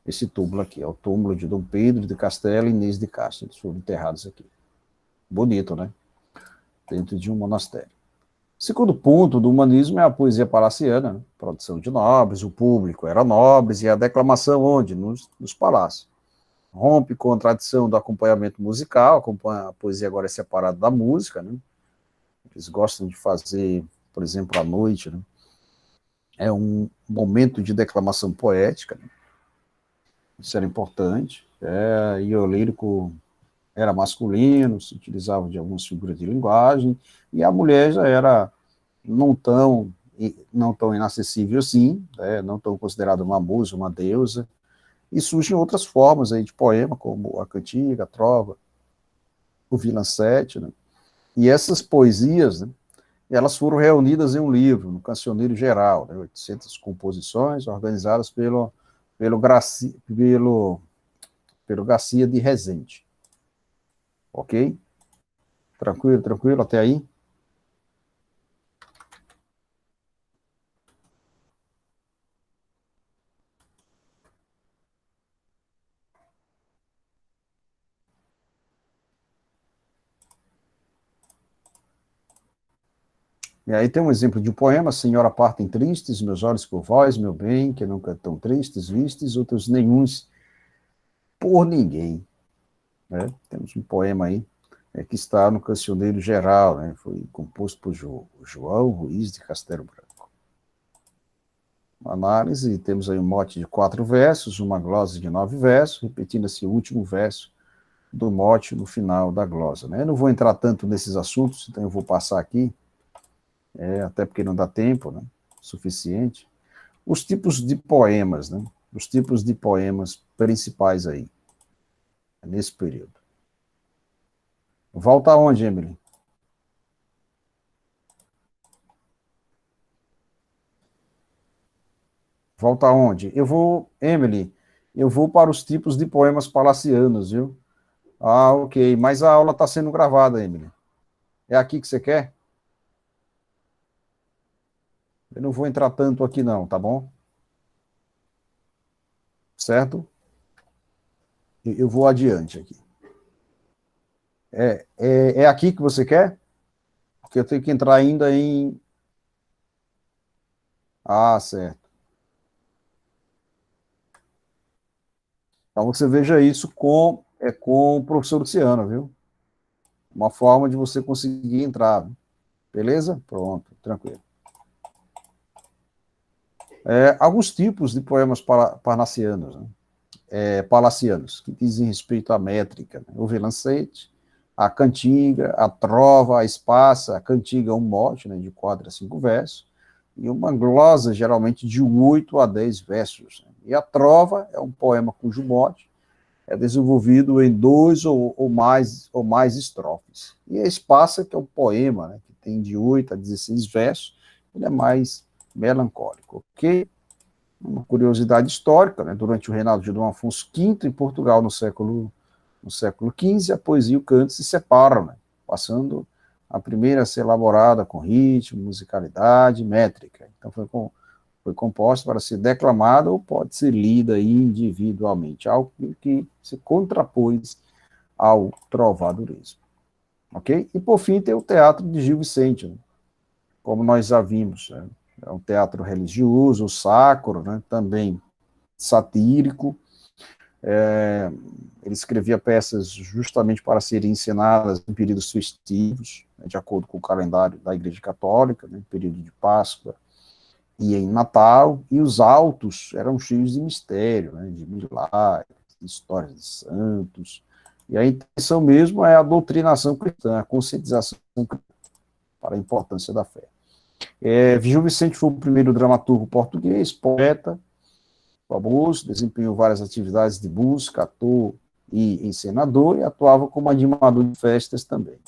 esse túmulo aqui, é o túmulo de Dom Pedro de Castela e Inês de Castro. Eles foram enterrados aqui. Bonito, né? Dentro de um monastério. Segundo ponto do humanismo é a poesia palaciana, né? Produção de nobres, o público era nobres, e a declamação onde? Nos palácios. Rompe com a tradição do acompanhamento musical, a poesia agora é separada da música, né? Eles gostam de fazer, por exemplo, à noite, né? É um momento de declamação poética, né? Isso era importante, e o lírico era masculino, se utilizava de algumas figuras de linguagem, e a mulher já era não tão inacessível assim, não tão considerada uma musa, uma deusa, e surgem outras formas aí de poema, como a cantiga, a trova, o vilancete, né? E essas poesias, né, elas foram reunidas em um livro, no Cancioneiro Geral, né, 800 composições organizadas pelo Garcia de Rezende. Ok? Tranquilo até aí? E aí tem um exemplo de um poema: Senhora, partem tristes, meus olhos por vós, meu bem, que nunca tão tristes vistes, outros nenhuns por ninguém. Né? Temos um poema aí que está no Cancioneiro Geral, né? Foi composto por João Ruiz de Castelo Branco. Uma análise, temos aí um mote de 4 versos, uma glosa de 9 versos, repetindo-se o último verso do mote no final da glosa. Né? Eu não vou entrar tanto nesses assuntos, então eu vou passar aqui, até porque não dá tempo, né, suficiente. Os tipos de poemas, né, os tipos de poemas principais aí, nesse período. Volta aonde, Emily? Volta aonde? Emily, eu vou para os tipos de poemas palacianos, viu? Ah, ok, mas a aula está sendo gravada, Emily. É aqui que você quer? Eu não vou entrar tanto aqui não, tá bom? Certo? Eu vou adiante aqui. É aqui que você quer? Porque eu tenho que entrar ainda em... Ah, certo. Então você veja isso com o professor Luciano, viu? Uma forma de você conseguir entrar. Beleza? Pronto, tranquilo. Alguns tipos de poemas parnassianos, né? Palacianos, que dizem respeito à métrica, né? O vilancete, a cantiga, a trova, a espaça. A cantiga é um mote, né, de 4 a 5 versos, e uma glosa, geralmente, de 8 a 10 versos. Né? E a trova é um poema cujo mote é desenvolvido em 2 ou mais estrofes. E a espaça, que é um poema, né, que tem de 8 a 16 versos, ele é mais melancólico, ok? Uma curiosidade histórica, né, durante o reinado de Dom Afonso V, em Portugal, no século XV, a poesia e o canto se separam, né, passando a primeira a ser elaborada com ritmo, musicalidade, métrica. Então, foi composta para ser declamada ou pode ser lida individualmente, algo que se contrapôs ao trovadorismo. Ok? E, por fim, tem o teatro de Gil Vicente, né? Como nós já vimos, né? É um teatro religioso, sacro, né? Também satírico. Ele escrevia peças justamente para serem encenadas em períodos festivos, né? De acordo com o calendário da Igreja Católica, né? Período de Páscoa e em Natal, e os autos eram cheios de mistério, né? De milagres, de histórias de santos. E a intenção mesmo é a doutrinação cristã, a conscientização para a importância da fé. Gil Vicente foi o primeiro dramaturgo português, poeta, famoso, desempenhou várias atividades de música, ator e encenador, e atuava como animador de festas também.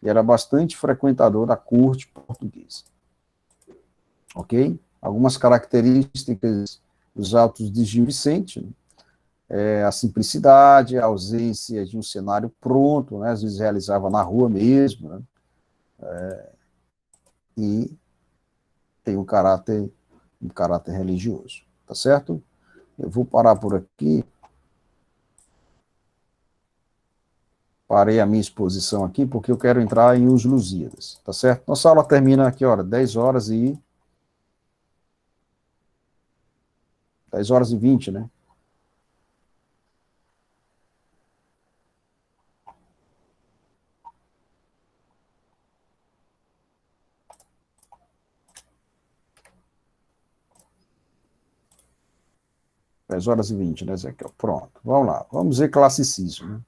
E era bastante frequentador da corte portuguesa. Ok? Algumas características dos autos de Gil Vicente, né? A simplicidade, a ausência de um cenário pronto, né? Às vezes realizava na rua mesmo, né? E tem um caráter religioso, tá certo? Eu vou parar por aqui. Parei a minha exposição aqui, porque eu quero entrar em Os Lusíadas, tá certo? Nossa aula termina aqui, hora, 10h20, né? 10h20, né, Ezequiel? Pronto, vamos lá. Vamos ver classicismo, né?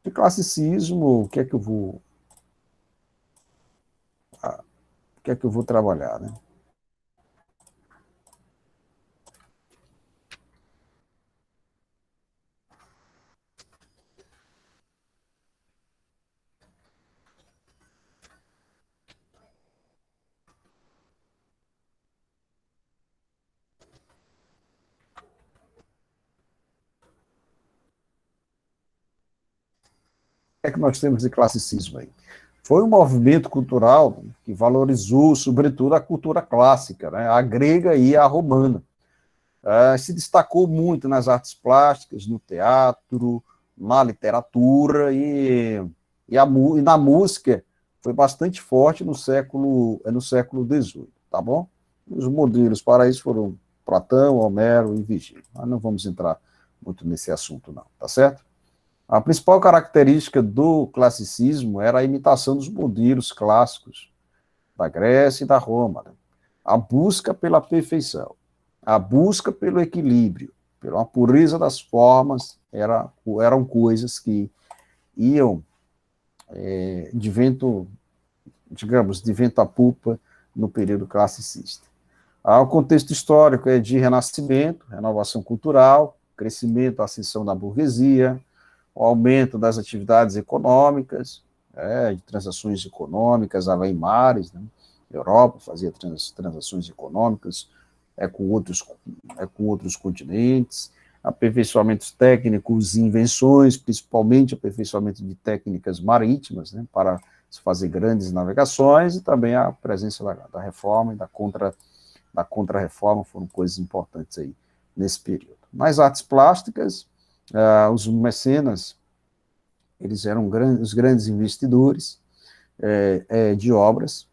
De classicismo, o que é que eu vou trabalhar, né? O que é que nós temos de classicismo aí? Foi um movimento cultural que valorizou, sobretudo, a cultura clássica, né? A grega e a romana. Se destacou muito nas artes plásticas, no teatro, na literatura e na música. Foi bastante forte no século XVIII, tá bom? Os modelos para isso foram Platão, Homero e Virgílio. Mas não vamos entrar muito nesse assunto, não, tá certo? A principal característica do classicismo era a imitação dos modelos clássicos da Grécia e da Roma, né? A busca pela perfeição, a busca pelo equilíbrio, pela pureza das formas, eram coisas que iam de vento, digamos, de vento a popa no período classicista. O contexto histórico é de renascimento, renovação cultural, crescimento, ascensão da burguesia, o aumento das atividades econômicas, de transações econômicas, além mares, né? A Europa fazia transações econômicas com outros continentes, aperfeiçoamentos técnicos e invenções, principalmente aperfeiçoamento de técnicas marítimas, né, para se fazer grandes navegações, e também a presença da reforma e da contra-reforma foram coisas importantes aí nesse período. Nas artes plásticas, os mecenas, eles eram os grandes investidores de obras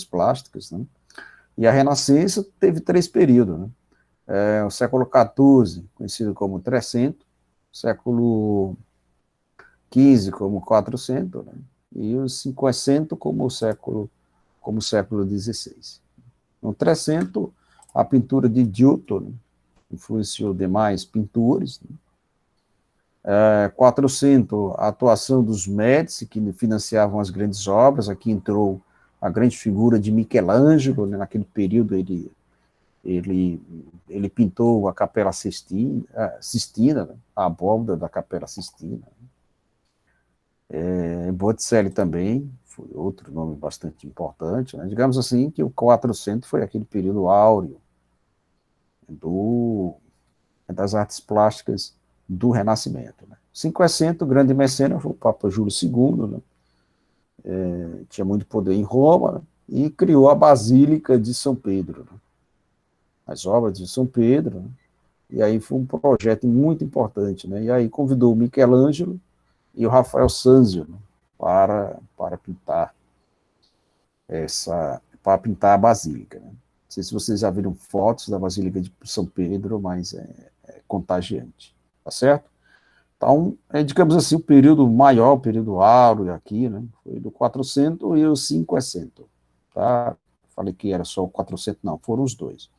plásticas, né? E a Renascença teve 3 períodos, né? O século XIV, conhecido como Trecento, século XV como Quatrocento, né? E os 500 como século XVI. No Trecento, a pintura de Giotto, né, influenciou demais pintores, né? 400, a atuação dos Médici, que financiavam as grandes obras. Aqui entrou a grande figura de Michelangelo, né? Naquele período ele, ele pintou a Capela Sistina, né? A abóbada da Capela Sistina. Botticelli também, foi outro nome bastante importante, né? Digamos assim que o 400 foi aquele período áureo do, das artes plásticas do Renascimento. Né? 500, o grande mecenas foi o Papa Júlio II, né? Tinha muito poder em Roma, né? E criou a Basílica de São Pedro, né? As obras de São Pedro, né? E aí foi um projeto muito importante, né? E aí convidou o Michelangelo e o Rafael Sanzio, né? para pintar a Basílica. Né? Não sei se vocês já viram fotos da Basílica de São Pedro, mas é contagiante, tá certo? Então, digamos assim, o período maior, o período áureo aqui, né, foi do 400 e o 500, tá? Falei que era só o 400, não, foram os dois,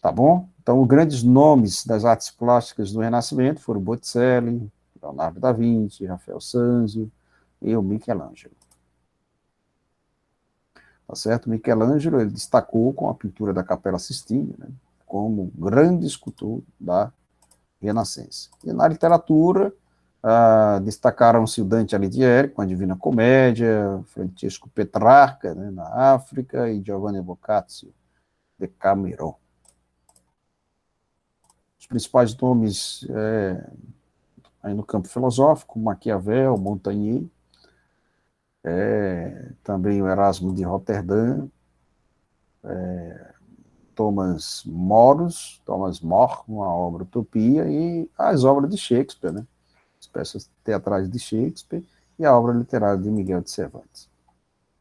tá bom? Então, os grandes nomes das artes plásticas do Renascimento foram Botticelli, Leonardo da Vinci, Rafael Sanzio e o Michelangelo. Tá certo? Michelangelo, ele destacou com a pintura da Capela Sistina, né, como grande escultor da Renascença. E na literatura, destacaram-se o Dante Alighieri, com a Divina Comédia, Francesco Petrarca, né, na África, e Giovanni Boccaccio, de Cameron. Os principais nomes aí no campo filosófico, Maquiavel, Montaigne, também o Erasmo de Roterdã, Thomas More, uma obra Utopia, e as obras de Shakespeare, né? As peças teatrais de Shakespeare e a obra literária de Miguel de Cervantes.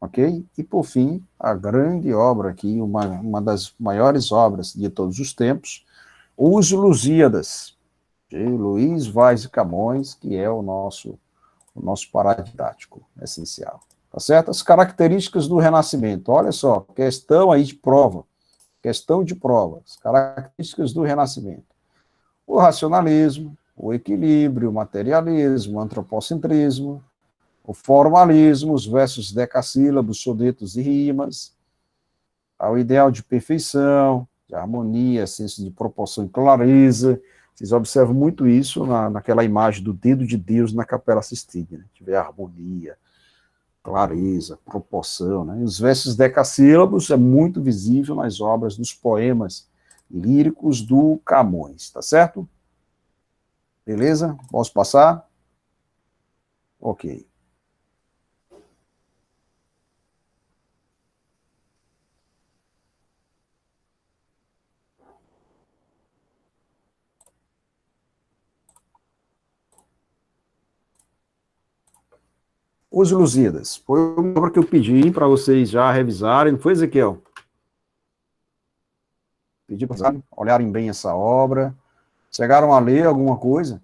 Ok? E, por fim, a grande obra aqui, uma das maiores obras de todos os tempos, Os Lusíadas, de Luís Vaz de Camões, que é o nosso paradidático essencial. Tá certo? As características do Renascimento. Olha só, questão aí de prova. Questão de prova. As características do Renascimento. O racionalismo, o equilíbrio, o materialismo, o antropocentrismo, o formalismo, os versos decassílabos, sonetos e rimas, ao ideal de perfeição, de harmonia, senso de proporção e clareza. Vocês observam muito isso naquela imagem do dedo de Deus na Capela Sistina, né? Tiver harmonia, clareza, proporção. Né? E os versos decassílabos é muito visível nas obras dos poemas líricos do Camões, tá certo? Beleza? Posso passar? Ok. Os Lusíadas. Foi uma obra que eu pedi para vocês já revisarem, não foi, Ezequiel? Pedi para vocês olharem bem essa obra. Chegaram a ler alguma coisa?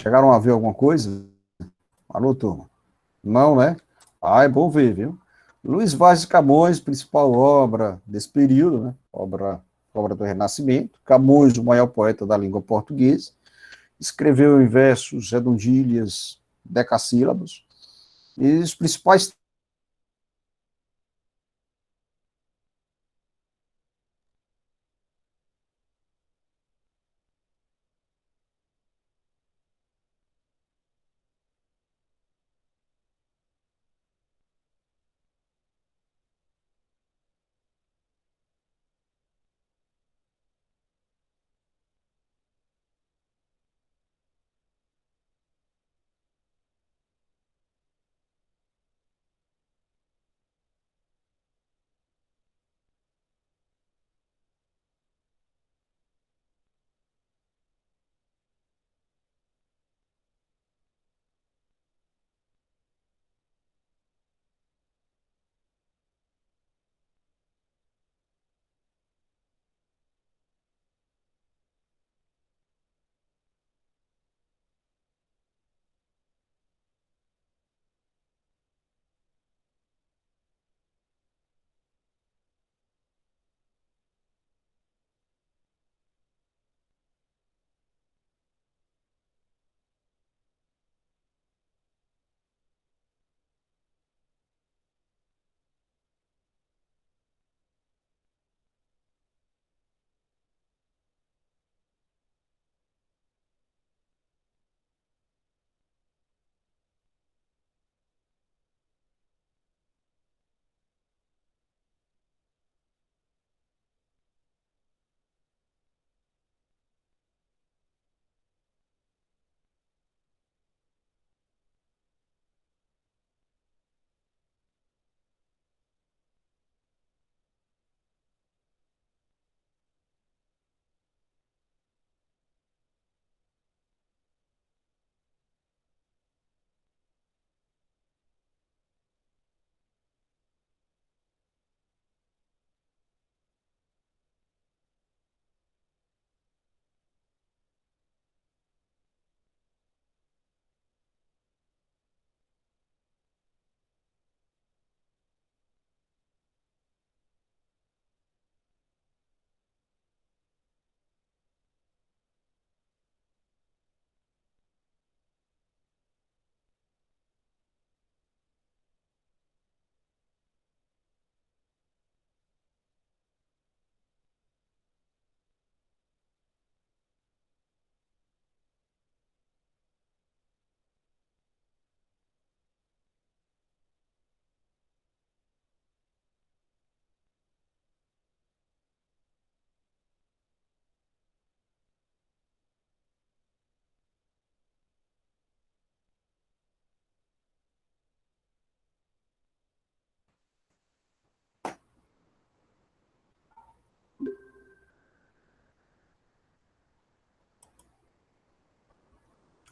Chegaram a ver alguma coisa? Alô, turma? Não, né? Ah, é bom ver, viu? Luís Vaz de Camões, principal obra desse período, né? Obra do Renascimento. Camões, o maior poeta da língua portuguesa, escreveu em versos, redondilhas, decassílabos. E os principais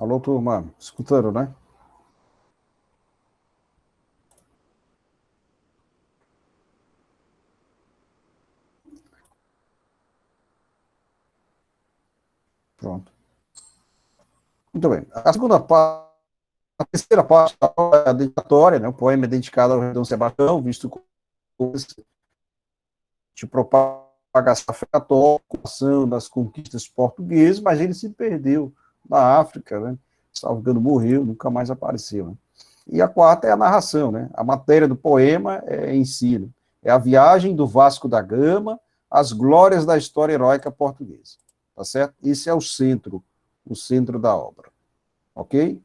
Alô, turma, escutando, né? Pronto. Muito bem. A segunda parte, a terceira parte é a dedicatória, né? O poema é dedicado ao rei Dom Sebastião, visto como de propagação católica, das conquistas portuguesas, mas ele se perdeu na África, né? Salvo morreu, nunca mais apareceu, né? E a quarta é a narração, né? A matéria do poema é em si, né? É a viagem do Vasco da Gama, as glórias da história heróica portuguesa, tá certo? Esse é o centro da obra, ok?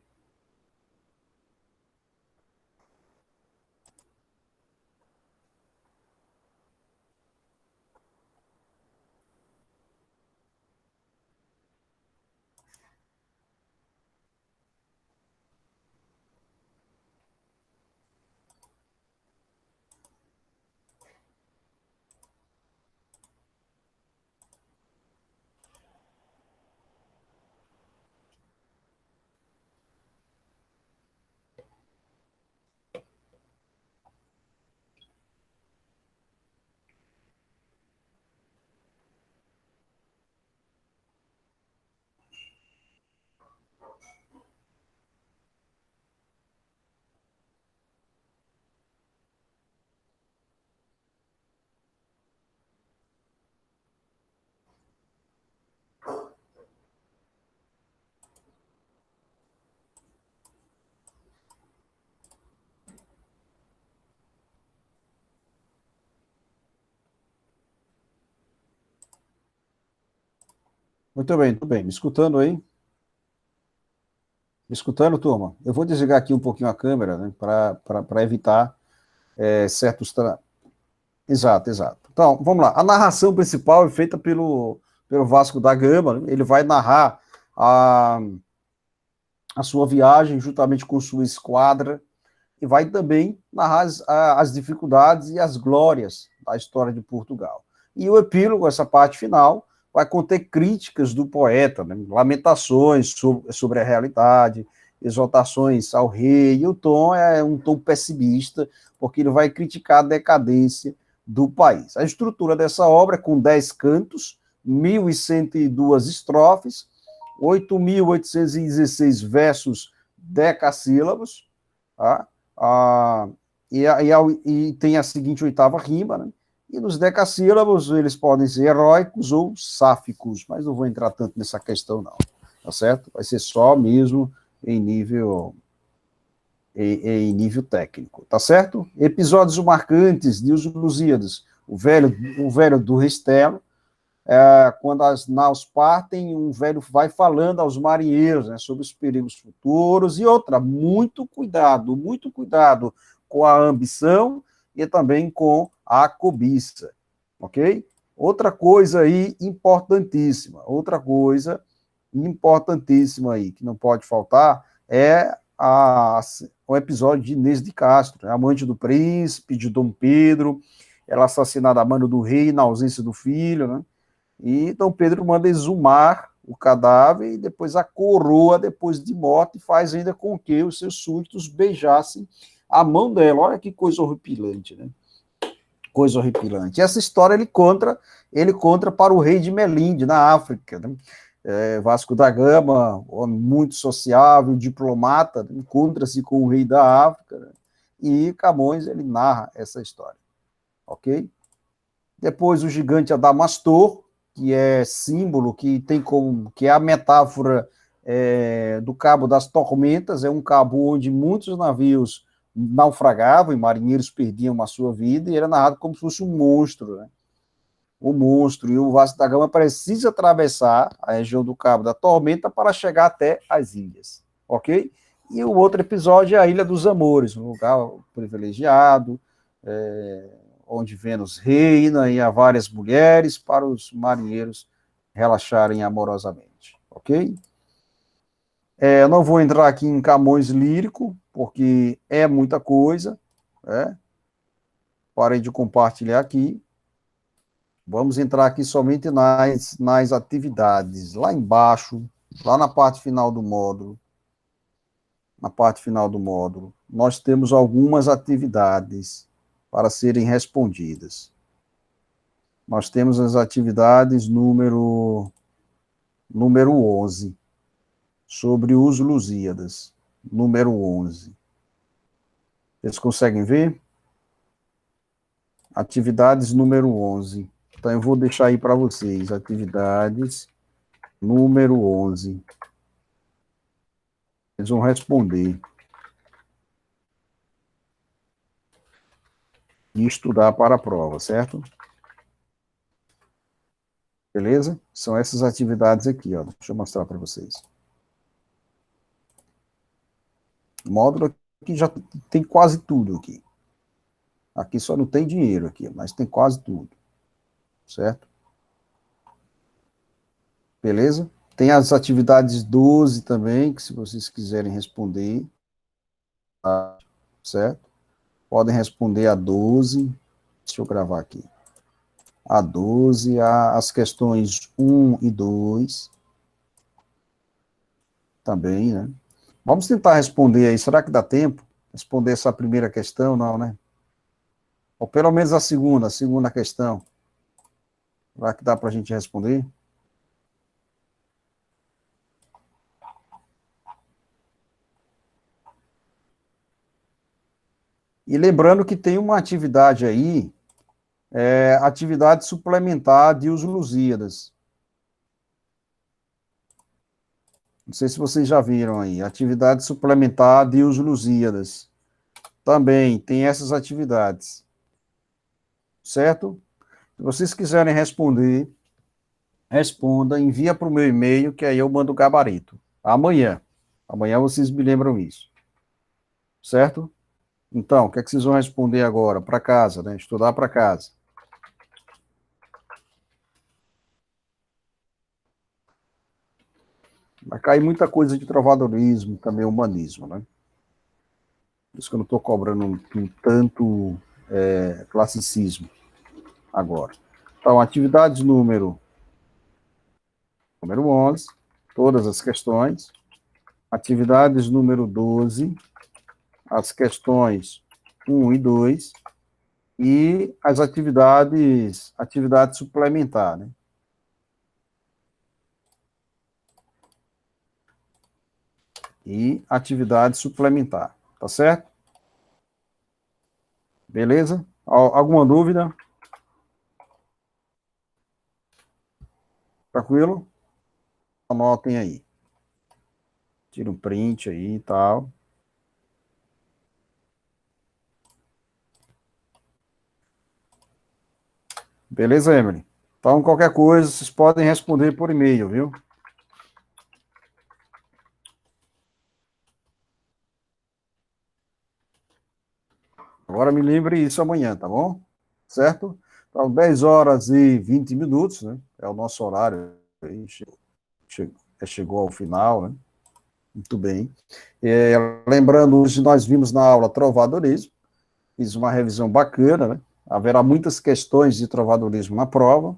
Muito bem, tudo bem. Me escutando aí? Me escutando, turma? Eu vou desligar aqui um pouquinho a câmera, né, para evitar certos. Exato, exato. Então, vamos lá. A narração principal é feita pelo Vasco da Gama, né? Ele vai narrar a, a sua viagem juntamente com sua esquadra e vai também narrar as dificuldades e as glórias da história de Portugal. E o epílogo, essa parte final, vai conter críticas do poeta, né? Lamentações sobre a realidade, exaltações ao rei, e o tom é um tom pessimista, porque ele vai criticar a decadência do país. A estrutura dessa obra é com 10 cantos, 1.102 estrofes, 8.816 versos decassílabos, tá? Ah, e tem a seguinte oitava rima, né? E nos decassílabos eles podem ser heróicos ou sáficos, mas não vou entrar tanto nessa questão, não. Tá certo? Vai ser só mesmo em em nível técnico, tá certo? Episódios marcantes de Os Lusíadas, o velho do Restelo, quando as naus partem, um velho vai falando aos marinheiros, né, sobre os perigos futuros, e outra, muito cuidado com a ambição e também com a cobiça, ok? Outra coisa importantíssima aí, que não pode faltar, é o episódio de Inês de Castro, né, amante do príncipe, de Dom Pedro, ela assassinada a mano do rei na ausência do filho, né? E Dom Pedro manda exumar o cadáver e depois a coroa, depois de morte, faz ainda com que os seus súditos beijassem a mão dela. Olha que coisa horripilante, né? Coisa horripilante. E essa história ele conta para o rei de Melinde, na África, né? Vasco da Gama, homem muito sociável, diplomata, né? Encontra-se com o rei da África, né? E Camões ele narra essa história, ok? Depois o gigante Adamastor, que é símbolo, que é a metáfora do Cabo das Tormentas, é um cabo onde muitos navios naufragavam e marinheiros perdiam a sua vida, e era narrado como se fosse um monstro, né? O monstro, e o Vasco da Gama precisa atravessar a região do Cabo da Tormenta para chegar até as ilhas, ok? E o outro episódio é a Ilha dos Amores, um lugar privilegiado, onde Vênus reina e há várias mulheres para os marinheiros relaxarem amorosamente, ok? Eu não vou entrar aqui em Camões lírico, porque é muita coisa, né? Parei de compartilhar aqui. Vamos entrar aqui somente nas atividades. Lá embaixo, lá na parte final do módulo, na parte final do módulo, nós temos algumas atividades para serem respondidas. Nós temos as atividades número 11, sobre os Lusíadas, número 11. Vocês conseguem ver? Atividades número 11. Então, eu vou deixar aí para vocês, atividades número 11. Eles vão responder. E estudar para a prova, certo? Beleza? São essas atividades aqui, ó. Deixa eu mostrar para vocês. O módulo aqui já tem quase tudo aqui. Aqui só não tem dinheiro aqui, mas tem quase tudo. Certo? Beleza? Tem as atividades 12 também, que se vocês quiserem responder, tá? Certo? Podem responder a 12. Deixa eu gravar aqui. A 12, as questões 1 e 2. Também, né? Vamos tentar responder aí. Será que dá tempo? Responder essa primeira questão? Não, né? Ou pelo menos a segunda questão. Será que dá para a gente responder? E lembrando que tem uma atividade aí, atividade suplementar de Os Lusíadas. Não sei se vocês já viram aí, atividade suplementar de Os Lusíadas. Também tem essas atividades. Certo? Se vocês quiserem responder, responda, envia para o meu e-mail, que aí eu mando o gabarito. Amanhã. Amanhã vocês me lembram isso. Certo? Então, o que é que vocês vão responder agora? Para casa, né? Estudar para casa. Vai cair muita coisa de trovadorismo, também humanismo, né? Por isso que eu não estou cobrando um tanto classicismo agora. Então, atividades número 11, todas as questões. Atividades número 12, as questões 1 e 2, e as atividades suplementar, né? E atividade suplementar, tá certo? Beleza? Alguma dúvida? Tranquilo? Anotem aí. Tira um print aí e tal. Beleza, Emily? Então, qualquer coisa, vocês podem responder por e-mail, viu? Agora me lembre isso amanhã, tá bom? Certo? Então, 10 horas e 20 minutos, né? É o nosso horário. Chegou ao final, né? Muito bem. Lembrando, hoje nós vimos na aula trovadorismo, fiz uma revisão bacana, né? Haverá muitas questões de trovadorismo na prova.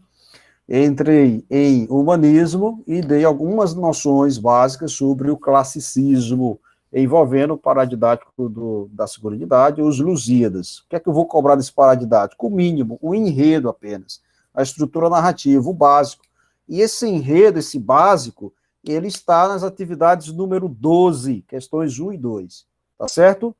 Entrei em humanismo e dei algumas noções básicas sobre o classicismo, envolvendo o paradidático da segunda idade, os Lusíadas. O que é que eu vou cobrar desse paradidático? O mínimo, o enredo apenas, a estrutura narrativa, o básico. E esse enredo, esse básico, ele está nas atividades número 12, questões 1 e 2. Tá certo?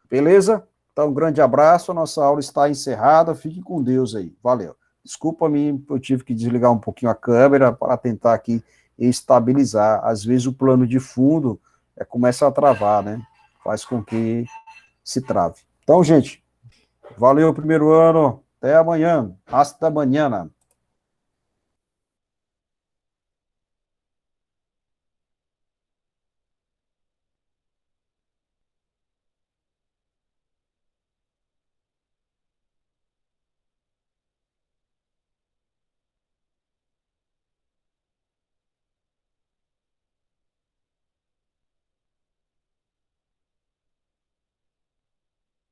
Beleza? Então, um grande abraço, a nossa aula está encerrada, fique com Deus aí. Valeu. Desculpa-me, eu tive que desligar um pouquinho a câmera para tentar aqui estabilizar. Às vezes o plano de fundo começa a travar, né? Faz com que se trave. Então, gente, valeu o primeiro ano. Até amanhã. Hasta amanhã.